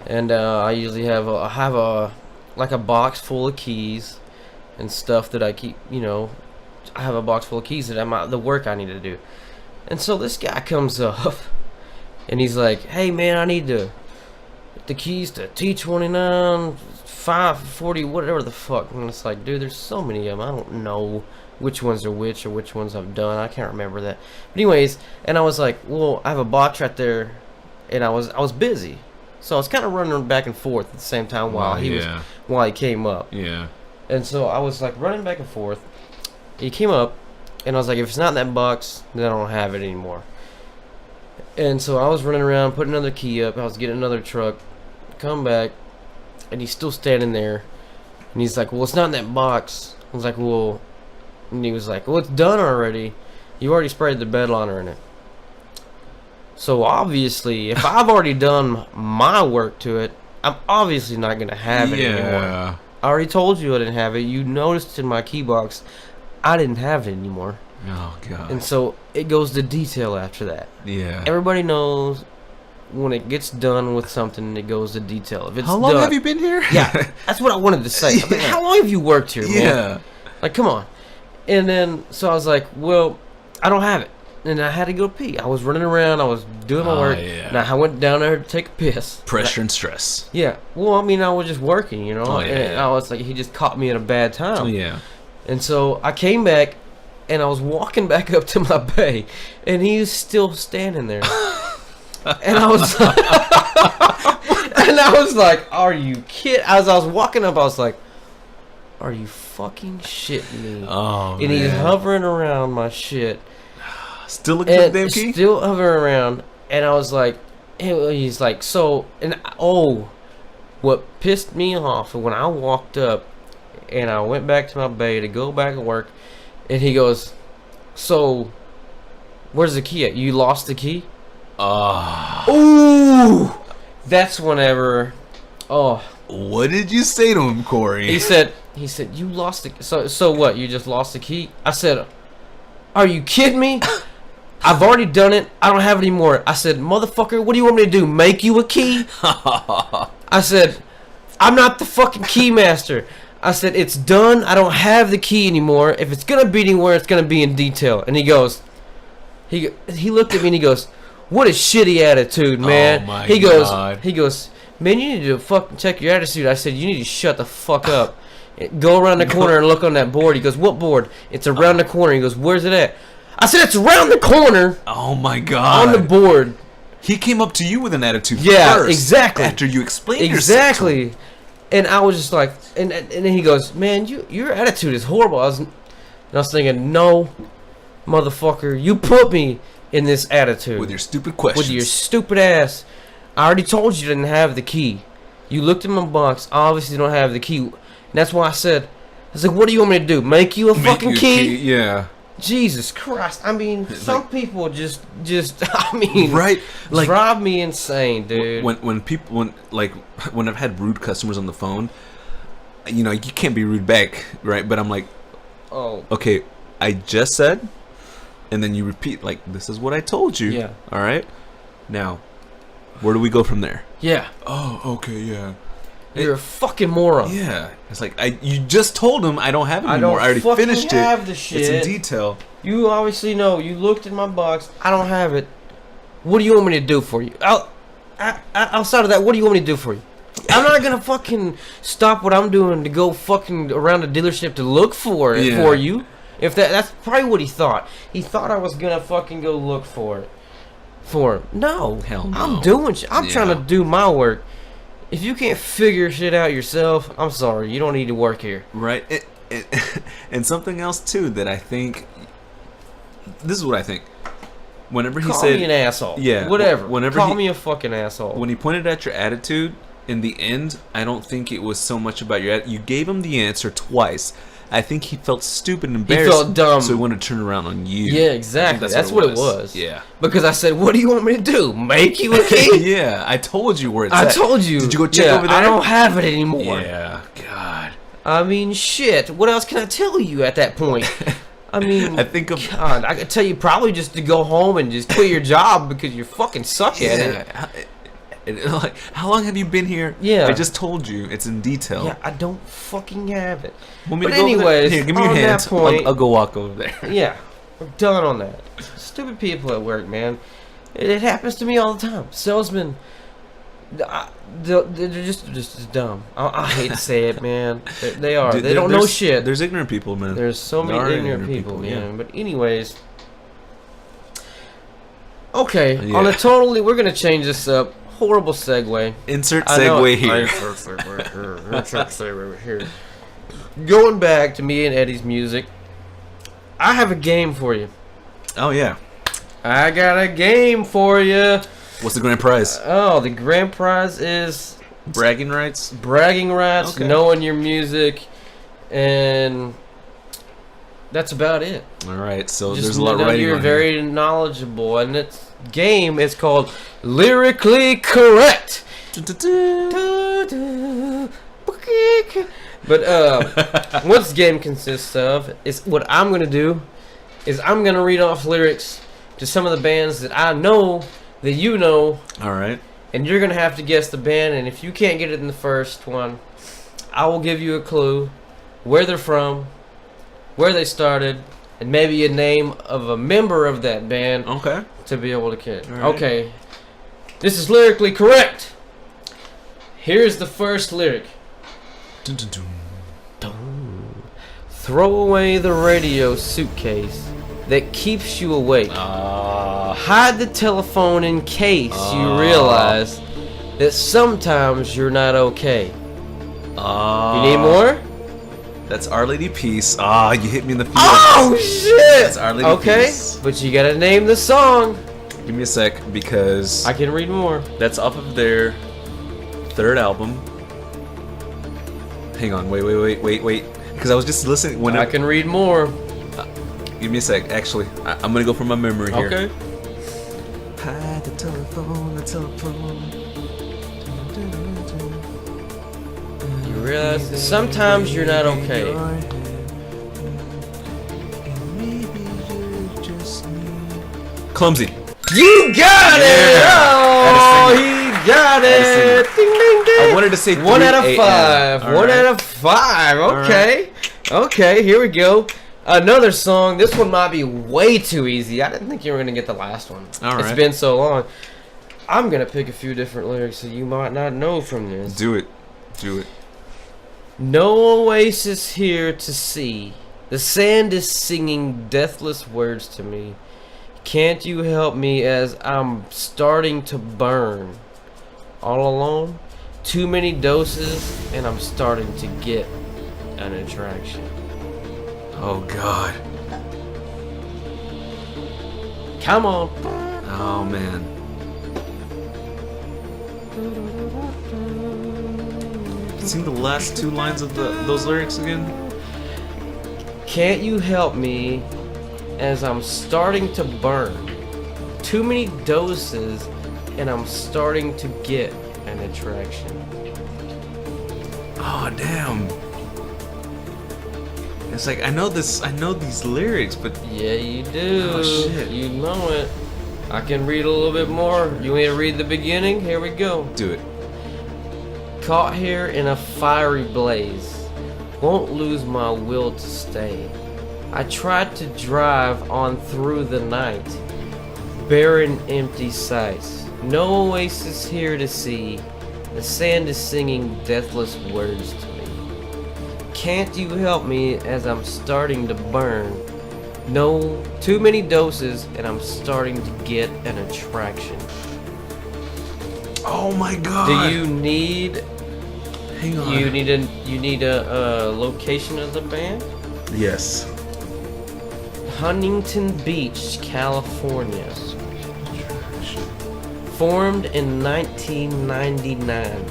and I usually have a box full of keys and stuff that I keep, I have a box full of keys that the work I need to do, and so this guy comes up, and he's like, "Hey man, I need the keys to T29, 540, whatever the fuck." And it's like, dude, there's so many of them. I don't know which ones are which or which ones I've done. I can't remember that. But anyways, and I was like, well, I have a box right there, and I was busy, so I was kind of running back and forth at the same time while he came up. Yeah. And so I was like running back and forth. He came up, and I was like, if it's not in that box, then I don't have it anymore. And so I was running around, putting another key up. I was getting another truck. Come back, and he's still standing there, and he's like, well, it's not in that box. I was like, well, and he was like, well, it's done already. You already sprayed the bed liner in it. So obviously, if I've already done my work to it, I'm obviously not going to have it anymore. I already told you I didn't have it. You noticed in my key box, I didn't have it anymore. Oh, God. And so it goes to detail after that. Yeah. Everybody knows when it gets done with something, it goes to detail. If it's How long done, have you been here? Yeah, that's what I wanted to say. I mean, how long have you worked here, man? Yeah. Like, come on. And then, so I was like, well, I don't have it. And I had to go pee. I was running around. I was doing my work. Yeah. And I went down there to take a piss. Pressure and stress. Yeah. Well, I mean, I was just working, Oh, yeah, and I was like, he just caught me at a bad time. Oh, yeah. And so I came back, and I was walking back up to my bay, and he was still standing there. And I was like, are you kidding? As I was walking up, I was like, are you fucking shitting me? Oh, and he's hovering around my shit. Still looking at the damn key? Still hovering around. And I was like, he's like, so, and what pissed me off when I walked up and I went back to my bay to go back to work, and he goes, so, where's the key at? You lost the key? Oh. Ooh! That's whenever, What did you say to him, Corey? He said, you lost the... So what? You just lost the key? I said, are you kidding me? I've already done it. I don't have it anymore. I said, motherfucker, what do you want me to do? Make you a key? I said, I'm not the fucking key master. I said, it's done. I don't have the key anymore. If it's going to be anywhere, it's going to be in detail. And he goes, he looked at me and he goes, what a shitty attitude, man. Oh my God. He goes, man, you need to fucking check your attitude. I said, you need to shut the fuck up. Go around the corner and look on that board. He goes, what board? It's around the corner. He goes, where's it at? I said, it's around the corner. Oh my God. On the board. He came up to you with an attitude first. Exactly. After you explained exactly. yourself. And I was just like, and then he goes, man, your attitude is horrible. I was thinking, no, motherfucker, you put me in this attitude. With your stupid questions. With your stupid ass. I already told you didn't have the key. You looked in my box. Obviously, don't have the key. And that's why I said, what do you want me to do? Make you a fucking key? Yeah. Jesus Christ. I mean, some people just I mean, right, like, drive me insane, dude. When I've had rude customers on the phone, you know, you can't be rude back, right? But I'm like, oh, okay, I just said, and then you repeat, like, this is what I told you. Yeah. All right. Now, where do we go from there? Yeah. Oh, okay, yeah. You're a fucking moron. Yeah. It's like, you just told him I don't have it anymore. I already finished it. I don't have the shit. It's in detail. You obviously know. You looked in my box. I don't have it. What do you want me to do for you? Outside of that, what do you want me to do for you? I'm not gonna fucking stop what I'm doing to go fucking around the dealership to look for it for you. If that's probably what he thought. He thought I was gonna fucking go look for it. For him. No. Hell no. I'm doing shit. I'm trying to do my work. If you can't figure shit out yourself, I'm sorry. You don't need to work here. Right. And something else, too, that I think... This is what I think. Whenever he said... Call me an asshole. Yeah. Whatever. Whenever Call me a fucking asshole. When he pointed at your attitude, in the end, I don't think it was so much about your attitude. You gave him the answer twice. I think he felt stupid and embarrassed. He felt dumb. So he wanted to turn around on you. Yeah, exactly. That's what it was. Yeah. Because I said, what do you want me to do? Make you a key? Yeah, I told you where it's at. I told you. Did you go check over there? I don't have it anymore. Yeah, God. I mean, shit. What else can I tell you at that point? I mean, God, I could tell you probably just to go home and just quit your job because you fucking suck at it. Like, how long have you been here? Yeah. I just told you. It's in detail. Yeah, I don't fucking have it. Want me but to go anyways, here, give me your hand. Point, I'll go walk over there. Yeah, we're done on that. Stupid people at work, man. It happens to me all the time. Salesmen, they're just dumb. I hate to say it, man. They are. Dude, they don't know shit. There's ignorant people, man. There's so many ignorant people, man. Yeah. But anyways, okay. Yeah. We're gonna change this up. Horrible segue. Insert segue here. Insert segue here. Going back to me and Eddie's music, I have a game for you. Oh, yeah. I got a game for you. What's the grand prize? Oh, the grand prize is... bragging rights? Bragging rights, okay. Knowing your music, and that's about it. All right, so there's a lot of writing on You're very knowledgeable, and this game is called Lyrically Correct. But what this game consists of is what I'm going to do is I'm going to read off lyrics to some of the bands that I know that you know. All right. And you're going to have to guess the band, and if you can't get it in the first one, I will give you a clue where they're from, where they started, and maybe a name of a member of that band. Okay. To be able to catch. Right. Okay. This is Lyrically Correct. Here's the first lyric. Dun, dun, dun. Dun. Throw away the radio suitcase that keeps you awake. Hide the telephone in case you realize that sometimes you're not okay. You need more? That's Our Lady Peace. You hit me in the feelings. Oh, shit! That's Our Lady Peace. But you gotta name the song. Give me a sec, because... I can read more. That's off of their third album. Hang on, wait. Because I was just listening when I can read more. Give me a sec. Actually, I'm gonna go from my memory here. Okay. Hide the telephone. realize that sometimes you're not okay. Clumsy. You got it! Oh, he got it! Ding, ding, ding. I wanted to say 1 out of 5. All 1 right. out of 5. Okay. Okay, here we go. Another song. This one might be way too easy. I didn't think you were going to get the last one. All right. It's been so long. I'm going to pick a few different lyrics that you might not know from this. Do it. Do it. No oasis here to see. The sand is singing deathless words to me. Can't you help me as I'm starting to burn? All alone? Too many doses and I'm starting to get an attraction. Oh, God. Come on. Oh, man. Sing the last 2 lines of those lyrics again. Can't you help me as I'm starting to burn? Too many doses and I'm starting to get an attraction. Oh, damn. It's like I know these lyrics, but Yeah, you do. Oh, shit. You know it. I can read a little bit more. You want me to read the beginning? Here we go. do it. Caught here in a fiery blaze, won't lose my will to stay. I tried to drive on through the night, barren empty sights. No oasis here to see, the sand is singing deathless words to me. Can't you help me as I'm starting to burn? No, too many doses and I'm starting to get an attraction. Oh my God. Do you need... Hang on. You need a location of the band? Yes. Huntington Beach, California. Formed in 1999.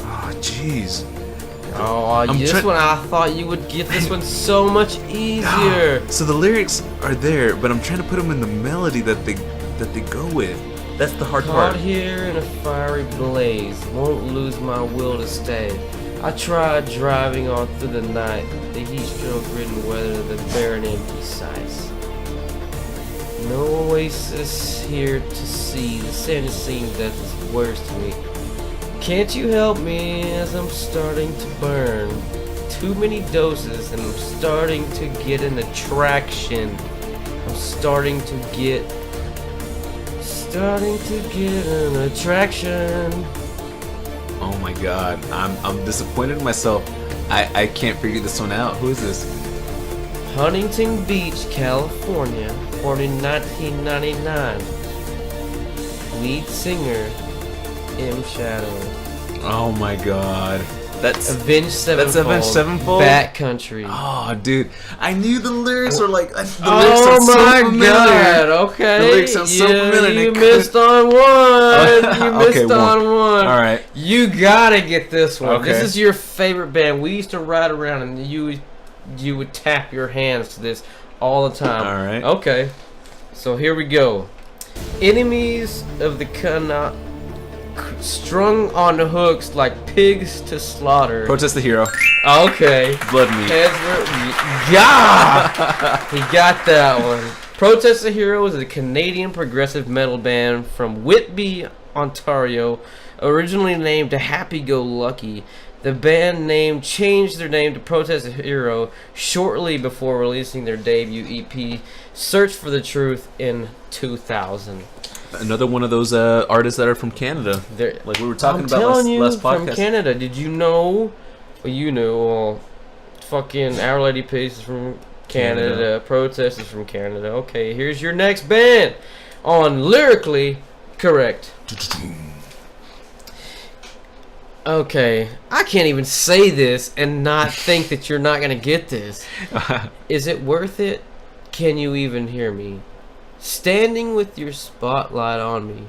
Oh, jeez. Oh, this one I thought you would get this one so much easier. So the lyrics are there, but I'm trying to put them in the melody that they go with. That's the hard Caught part. here in a fiery blaze, won't lose my will to stay. I tried driving on through the night, the heat-stroke-ridden weather, the barren empty sights. No oasis here to see, the sand is singing deathless words to me. Can't you help me as I'm starting to burn? Too many doses and I'm starting to get an attraction. I'm starting to get an attraction. Oh my God. I'm disappointed in myself. I can't figure this one out. Who is this? Huntington Beach, California, born in 1999. Lead singer, M. Shadow. Oh my God. That's Avenged Sevenfold. That's Avenged Sevenfold? Backcountry. Oh, dude. I knew the lyrics were like. The lyrics Oh sound so my familiar. God! Okay. The lyrics sound so familiar. and I You couldn't- missed on one. You missed Okay, on one. All right. You gotta get this one. Okay. This is your favorite band. We used to ride around and you would tap your hands to this all the time. All right. Okay. So here we go. Enemies of the strung on hooks like pigs to slaughter. Protest the Hero. Okay. Blood Meat. Yeah! He got that one. Protest the Hero is a Canadian progressive metal band from Whitby, Ontario, originally named Happy Go Lucky. The band name changed their name to Protest the Hero shortly before releasing their debut EP, Search for the Truth, in 2000. Another one of those artists that are from Canada. Like we were talking about last podcast. From Canada. Did you know? Well, you knew. Well, fucking Our Lady Peace is from Canada. Protest is from Canada. Okay, here's your next band on Lyrically Correct. Okay, I can't even say this and not think that you're not gonna get this. Is it worth it? Can you even hear me? Standing with your spotlight on me.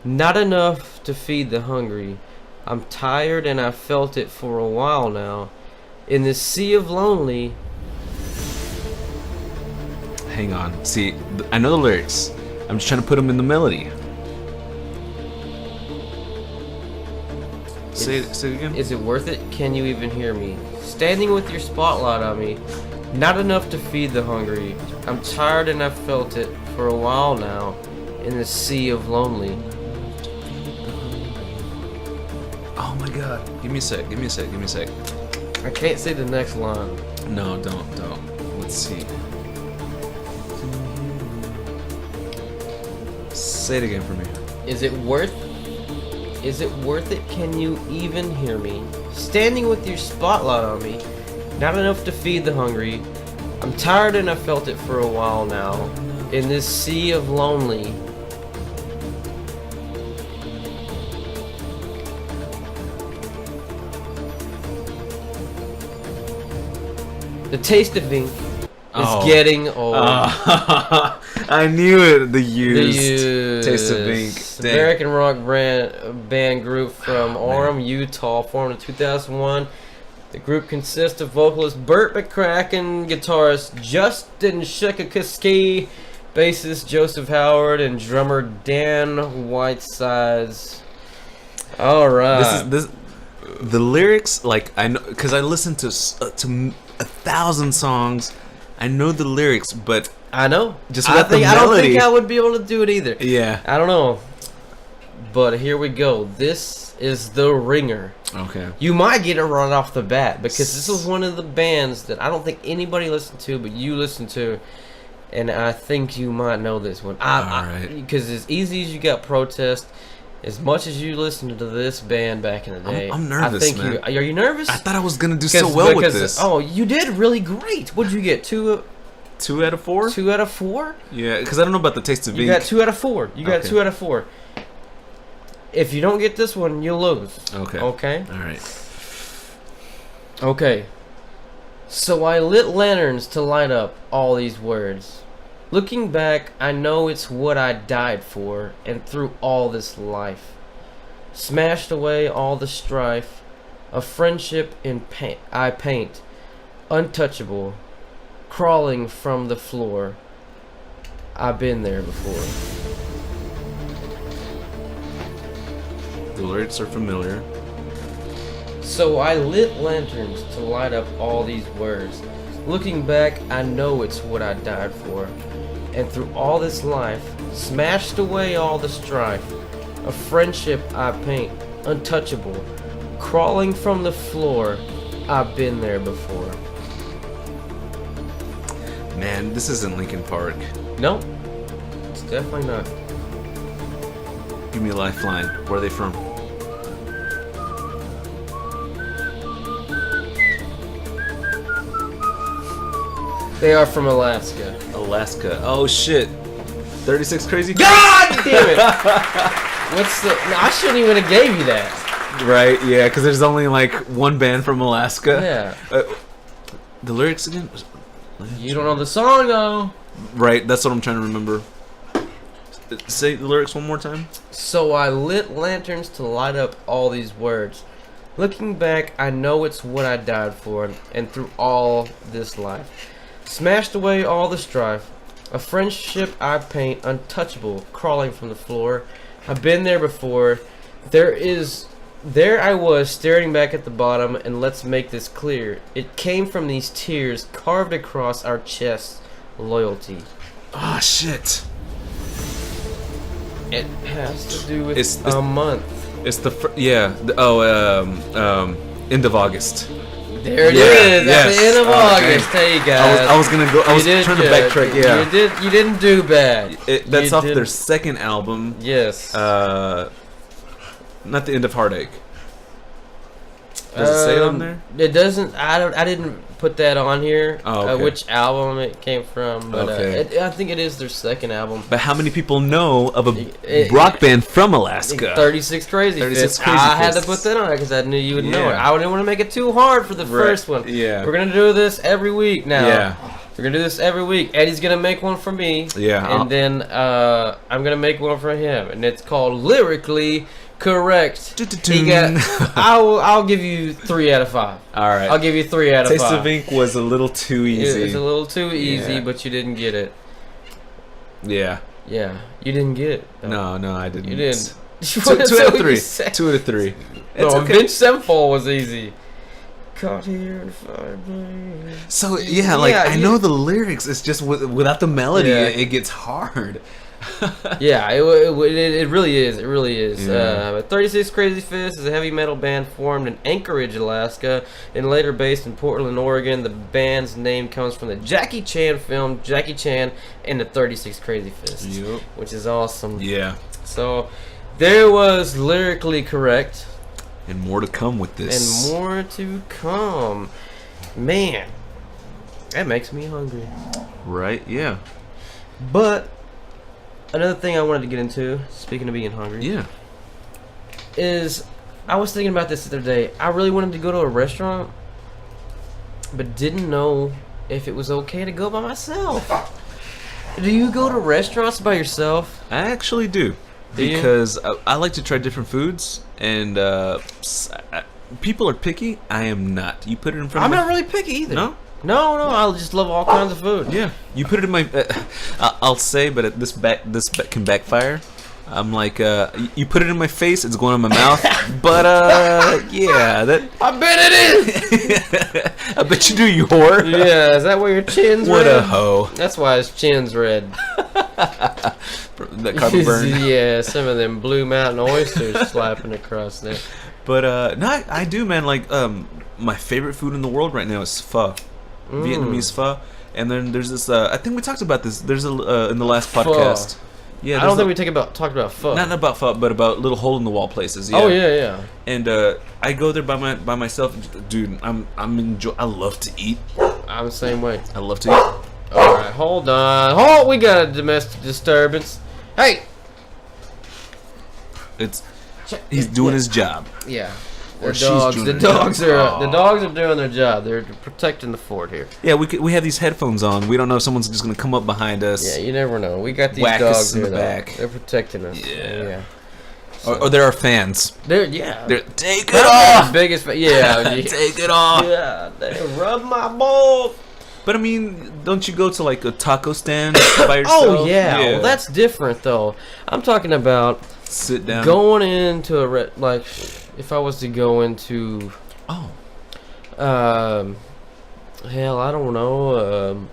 Not enough to feed the hungry. I'm tired and I've felt it for a while now. In this sea of lonely. Hang on. See, I know the lyrics. I'm just trying to put them in the melody. Say it again. Is it worth it? Can you even hear me? Standing with your spotlight on me, not enough to feed the hungry. I'm tired and I've felt it for a while now in the sea of lonely. Oh my god. Give me a sec. I can't say the next line. No, don't. Let's see. Say it again for me. Is it worth it? Can you even hear me? Standing with your spotlight on me, not enough to feed the hungry. I'm tired and I've felt it for a while now. In this sea of lonely. The taste of ink is getting old. I knew it. The used. Taste of ink. Dang. American rock band group from Orem, Utah, formed in 2001. The group consists of vocalist Burt McCracken, guitarist Justin Shekakiski, bassist Joseph Howard, and drummer Dan Whitesides. All right. The lyrics, like, I know, because I listened to 1,000 songs. I know the lyrics, but I know. Just without the melody. I don't think I would be able to do it either. Yeah. I don't know. But here we go. This is The Ringer. Okay. You might get it right off the bat because this was one of the bands that I don't think anybody listened to, but you listened to, and I think you might know this one. Alright. Because as easy as you got Protest, as much as you listened to this band back in the day, I'm nervous, man. Are you nervous? I thought I was gonna do so well with this. Oh, you did really great. What did you get? 2 out of 4? 2 out of 4? Yeah, because I don't know about the taste of ink. You got 2 out of 4. You got 2 out of 4. If you don't get this one, you'll lose. Okay. Okay? All right. Okay. So I lit lanterns to light up all these words. Looking back, I know it's what I died for, and through all this life. Smashed away all the strife, a friendship in paint I paint, untouchable, crawling from the floor. I've been there before. The lyrics are familiar. So I lit lanterns to light up all these words. Looking back, I know it's what I died for. And through all this life, smashed away all the strife. A friendship I paint, untouchable. Crawling from the floor, I've been there before. Man, this isn't Linkin Park. No, it's definitely not. Give me a lifeline. Where are they from? They are from Alaska. Alaska. Oh shit. 36 Crazy? God damn it! What's the? No, I shouldn't even have gave you that. Right? Yeah, because there's only like one band from Alaska. Yeah. The lyrics again? You don't know the song though. Right. That's what I'm trying to remember. Say the lyrics one more time. So I lit lanterns to light up all these words. Looking back, I know it's what I died for, and through all this life. Smashed away all the strife. A friendship I paint, untouchable, crawling from the floor. I've been there before. There I was, staring back at the bottom, and let's make this clear. It came from these tears carved across our chests. Loyalty. Ah, shit. It has to do with a month. It's the end of August. There it is. At the end of August. Hey guys. I was gonna go. I was trying to backtrack. Yeah. You didn't do bad. That's off their second album. Yes. Not the End of Heartache. Does it say it on there? It doesn't. I didn't put that on here. Oh, okay. Which album it came from? But okay. I think it is their second album. But how many people know of a rock band from Alaska? 36 Crazy. 36 Crazy. I had to put that on because I knew you would know it. I didn't want to make it too hard for the first one. Yeah. We're gonna do this every week now. Yeah. We're gonna do this every week. Eddie's gonna make one for me. Yeah. And then I'm gonna make one for him, and it's called Lyrically Correct. I'll give you 3 out of 5. All right. I'll give you 3 out of 5. Taste of Ink was a little too easy. It's a little too easy, but you didn't get it. Yeah. Yeah, you didn't get it. No, I didn't. You didn't. Two out of three. 2 out of 3. No, okay. Avenged Sevenfold was easy. Caught here in fireplace. So yeah, like I know the lyrics. It's just without the melody, it gets hard. Yeah, it really is. It really is. Yeah. 36 Crazy Fists is a heavy metal band formed in Anchorage, Alaska, and later based in Portland, Oregon. The band's name comes from the Jackie Chan film Jackie Chan and the 36 Crazy Fists, which is awesome. Yeah. So there was lyrically correct. And more to come with this. And more to come. Man, that makes me hungry. Right, yeah. But another thing I wanted to get into, speaking of being hungry, is I was thinking about this the other day. I really wanted to go to a restaurant, but didn't know if it was okay to go by myself. Do you go to restaurants by yourself? I actually do. Because I like to try different foods, and people are picky. I am not. You put it in front of me. I'm not really picky either. No? No, I just love all kinds of food. Yeah. You put it in my... I'll say, but this can backfire. I'm like, you put it in my face, it's going in my mouth. But, yeah. I bet it is! I bet you do, you whore. Yeah, is that why your chin's red? What a hoe. That's why his chin's red. That carbon burn. Yeah, some of them Blue Mountain oysters slapping across there. But, no, I do, man. Like, my favorite food in the world right now is pho. Vietnamese pho. And then there's this, I think we talked about this. There's in the last podcast. Pho. Yeah, I don't think we talked about pho. Not about pho, but about little hole in the wall places. Yeah. Oh yeah. And I go there by myself, dude. I love to eat. I'm the same way. I love to eat. All right, hold on. We got a domestic disturbance. Hey. He's doing his job. Yeah. The dogs are doing their job. They're protecting the fort here. Yeah, we have these headphones on. We don't know if someone's just gonna come up behind us. Yeah, you never know. We got these whack dogs us in the back. They're protecting us. Yeah. Or they're our fans. They're take it off. Biggest yeah. Take it off. Yeah, they rub my balls. But I mean, don't you go to like a taco stand by yourself? Oh yeah. Well, that's different though. I'm talking about sit down. Going into a like. If I was to go into, hell, I don't know,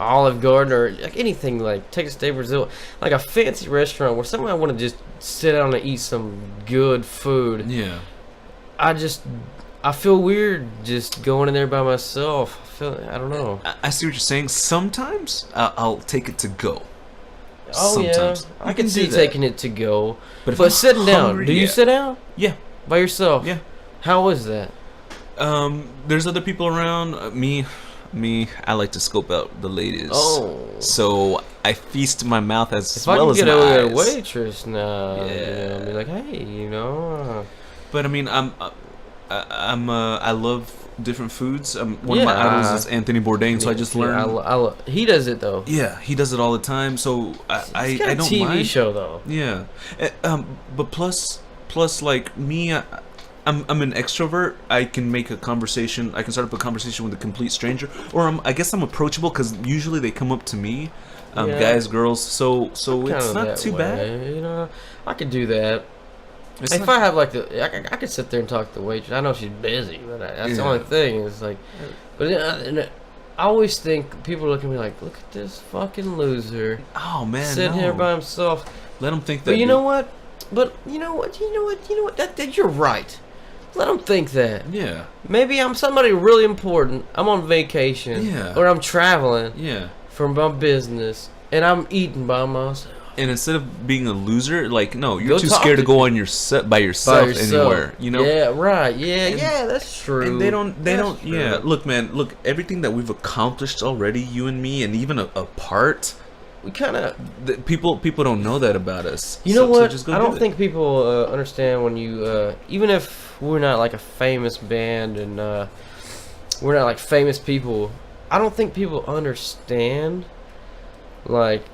Olive Garden or like anything like Texas Day Brazil, like a fancy restaurant where somewhere I want to just sit down and eat some good food. Yeah. I feel weird just going in there by myself. I don't know. I see what you're saying. Sometimes I'll take it to go. Oh Sometimes. Yeah, I can see taking it to go. But sitting down, do you sit down? Yeah. By yourself? Yeah. How was that? There's other people around. Me, I like to scope out the ladies. Oh. So I feast my mouth as if well as my eyes. If I can get a waitress now, be like, hey, But I mean, I love different foods. One of my idols is Anthony Bourdain, so I just learned. He does it though. Yeah, he does it all the time. So I don't mind. TV show though. Yeah, but plus like me, I'm an extrovert. I can make a conversation. I can start up a conversation with a complete stranger, or I guess I'm approachable because usually they come up to me, guys, girls. So it's not too bad. I could do that. If I have like I could sit there and talk to the waitress. I know she's busy, but that's the only thing. It's like, but I always think people look at me like, look at this fucking loser. Oh man, sitting here by himself. Let him think that. But you know what? That you're right. Let them think that. Yeah. Maybe I'm somebody really important. I'm on vacation. Yeah. Or I'm traveling. Yeah. For my business, and I'm eating by myself. And instead of being a loser, like, no, you're too scared to go on your set by yourself anywhere. You know? Yeah. Right. Yeah. That's true. And they don't. Yeah. Look, man. Look, everything that we've accomplished already, you and me, and even apart. We kind of people don't know that about us. You know what? I don't think people understand when you even if we're not like a famous band and we're not like famous people. I don't think people understand like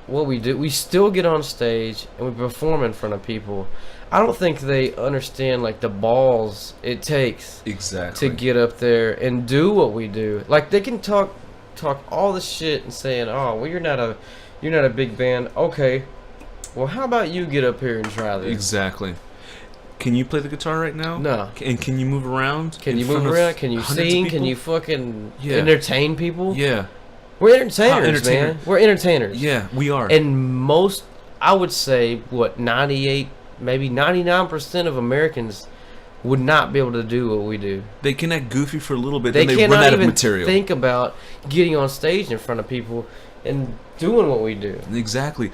what we do. We still get on stage and we perform in front of people. I don't think they understand like the balls it takes to get up there and do what we do. Like they can talk all the shit and saying, "Oh, well, you're not a big band." Okay, Well, how about you get up here and try this? Exactly. Can you play the guitar right now? No. And can you move around? Can you move around? Can you sing? Can you fucking entertain people? Yeah. We're entertainers, man. We're entertainers. Yeah, we are. And most, I would say, 98, maybe 99% of Americans would not be able to do what we do. They can act goofy for a little bit, they then they run out of material. Think about getting on stage in front of people and doing what we do. Exactly.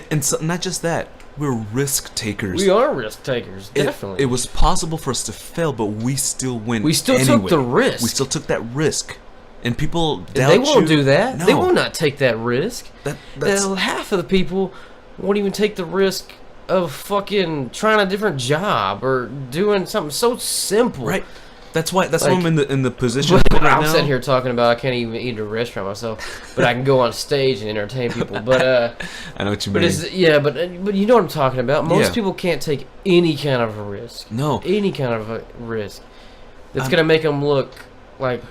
And so, not just that. We're risk takers. We are risk takers, definitely. It was possible for us to fail, but we still win. We still took the risk. We still took that risk. And people doubt they won't do that. No. They will not take that risk. That's half of the people won't even take the risk of fucking trying a different job or doing something so simple. Right. That's why I'm in the position right I'm now. sitting here talking about I can't even eat at a restaurant myself, but I can go on stage and entertain people. But I know what you mean. But you know what I'm talking about. Most people can't take any kind of a risk. No. Any kind of a risk that's gonna make them look like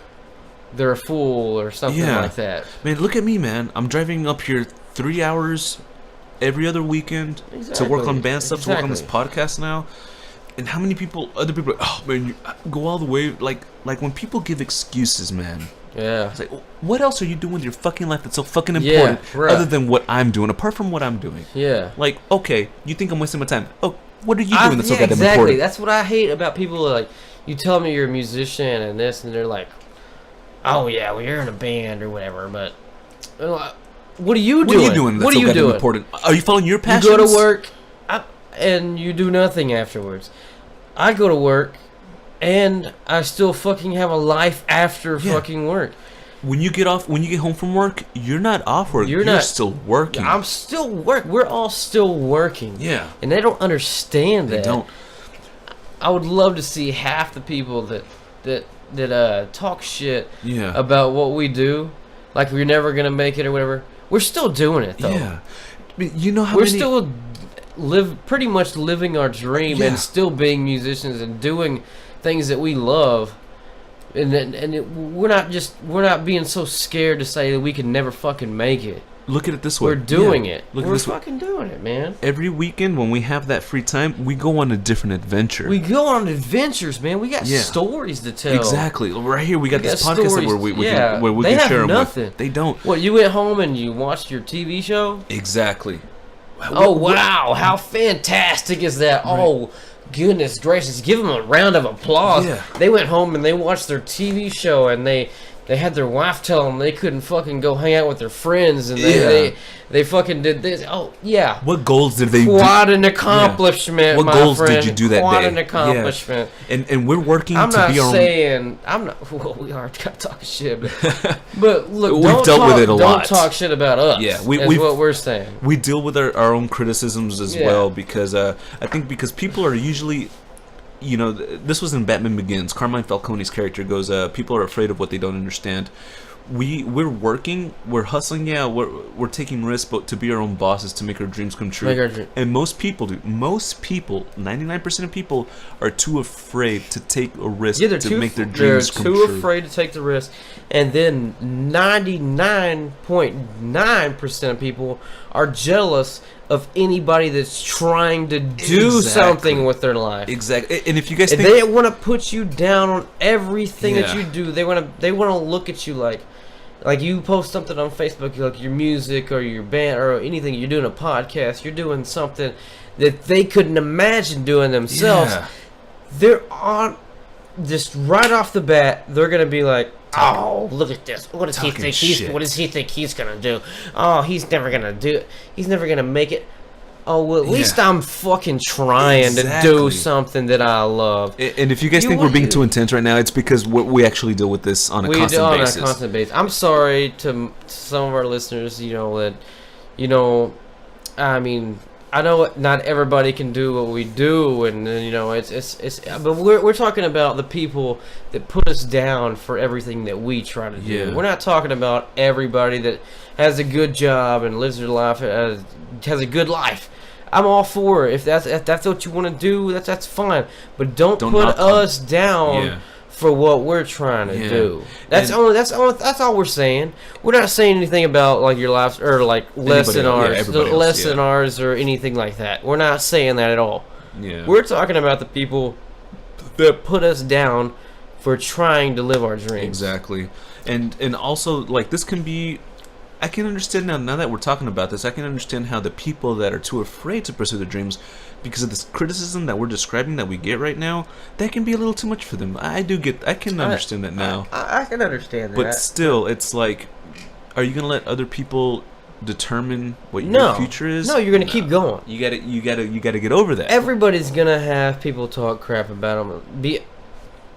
they're a fool or something like that. Man, look at me, man. I'm driving up here 3 hours every other weekend to work on band stuff, to work on this podcast now. And how many other people, oh man, you go all the way, like when people give excuses, man. Yeah. It's like, what else are you doing with your fucking life that's so fucking important, other than what I'm doing, apart from what I'm doing? Yeah. Like, okay, you think I'm wasting my time? Oh, what are you doing that's so goddamn exactly. important? That's what I hate about people. Like, you tell me you're a musician and this, and they're like, oh yeah, well you're in a band or whatever, but what are you doing? What are you doing that's so goddamn important? Are you following your passions? You go to work and you do nothing afterwards. I go to work and I still fucking have a life after fucking work. When you get home from work, you're not off work. You're still working. I'm still working. We're all still working. Yeah. And they don't understand that. They don't. I would love to see half the people that talk shit about what we do, like we're never gonna make it or whatever. We're still doing it though. Yeah. You know how we're still pretty much living our dream and still being musicians and doing things that we love, we're not being so scared to say that we can never fucking make it. Look at it this way. We're doing it. We're fucking doing it, man. Every weekend when we have that free time, we go on a different adventure. We go on adventures, man. We got stories to tell. Exactly. Right here, we got this podcast where we can share them with. They don't. What, you went home and you watched your TV show? Exactly. Oh, wow. How fantastic is that? Right. Oh, goodness gracious. Give them a round of applause. Yeah. They went home and they watched their TV show and they had their wife tell them they couldn't fucking go hang out with their friends, and they fucking did this. Oh, yeah. What goals did they do? Quite an accomplishment, What my goals friend. did you do that Quite day? An accomplishment. Yeah. And we're working to be our own... I'm not... Well, we are talking shit. But look, we've dealt with it a lot. Don't talk shit about us. Yeah, that's what we're saying. We deal with our own criticisms as well, because I think because people are usually... You know, this was in Batman Begins. Carmine Falcone's character goes, people are afraid of what they don't understand. We're working, we're hustling, we're taking risks, but to be our own bosses, to make our dreams come true. And most people, 99% of people are too afraid to take a risk to make their dreams come true. They're too afraid to take the risk. And then 99.9% of people are jealous of anybody that's trying to do something with their life. Exactly. And if you guys think... They want to put you down on everything that you do. They want to look at you like you post something on Facebook, like your music or your band or anything, you're doing a podcast, you're doing something that they couldn't imagine doing themselves. Yeah. They're on just right off the bat, they're going to be like, oh, look at this. What does he think he's going to do? Oh, he's never going to do it. He's never going to make it. Oh, well, at least I'm fucking trying to do something that I love. And if you guys think we're being too intense right now, it's because we actually deal with this on a constant basis. I'm sorry to some of our listeners, I mean, I know not everybody can do what we do, and but we're talking about the people that put us down for everything that we try to do. Yeah. We're not talking about everybody that has a good job and lives their life, has a good life. I'm all for it. If that's what you want to do, that's fine. But don't put us down for what we're trying to do. That's all we're saying. We're not saying anything about like your lives or like less than ours or anything like that. We're not saying that at all. Yeah. We're talking about the people that put us down for trying to live our dreams. Exactly. And also like this can be, I can understand now that we're talking about this, I can understand how the people that are too afraid to pursue their dreams because of this criticism that we're describing that we get right now, that can be a little too much for them. I can understand that now. I can understand that. But still, it's like, are you going to let other people determine what your future is? No, you're going to keep going. You got to get over that. Everybody's going to have people talk crap about them. Be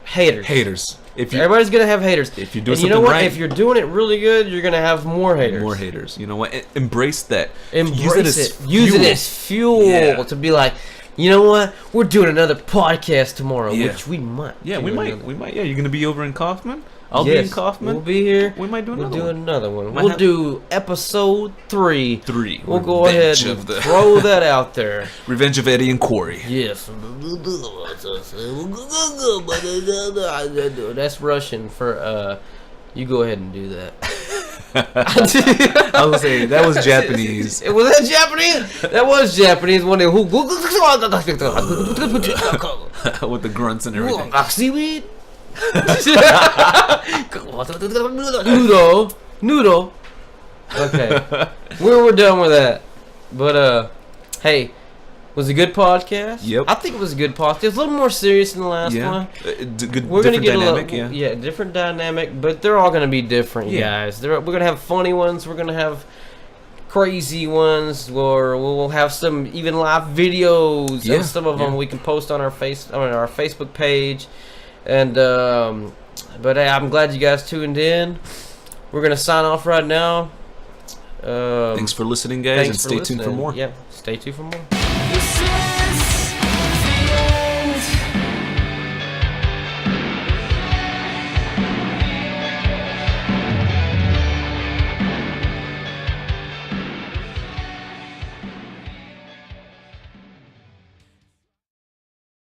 haters. Everybody's gonna have haters. If you're doing something right, if you're doing it really good, you're gonna have more haters. You know what? Embrace that. Use it as fuel to be like, you know what? We're doing another podcast tomorrow, which we might. Yeah, we might. Yeah, you're gonna be over in Kaufman. I'll be in Kaufman. We'll be here. We might do another one. We'll do episode 3. We'll go ahead and throw that out there. Revenge of Eddie and Corey. Yes. That's Russian for you go ahead and do that. I was saying that was Japanese. Was that Japanese? That was Japanese. One with the grunts and everything. Seaweed. Noodle. Okay, we're done with that. But hey, was a good podcast. Yep. I think it was a good podcast. It's a little more serious than the last one. We're gonna get dynamic, a little, different dynamic, but they're all gonna be different, guys. We're gonna have funny ones. We're gonna have crazy ones, or we'll have some even live videos. And some of them we can post on our Facebook page. And but hey, I'm glad you guys tuned in. We're gonna sign off right now. Thanks for listening, guys, and stay tuned for more. Stay tuned for more.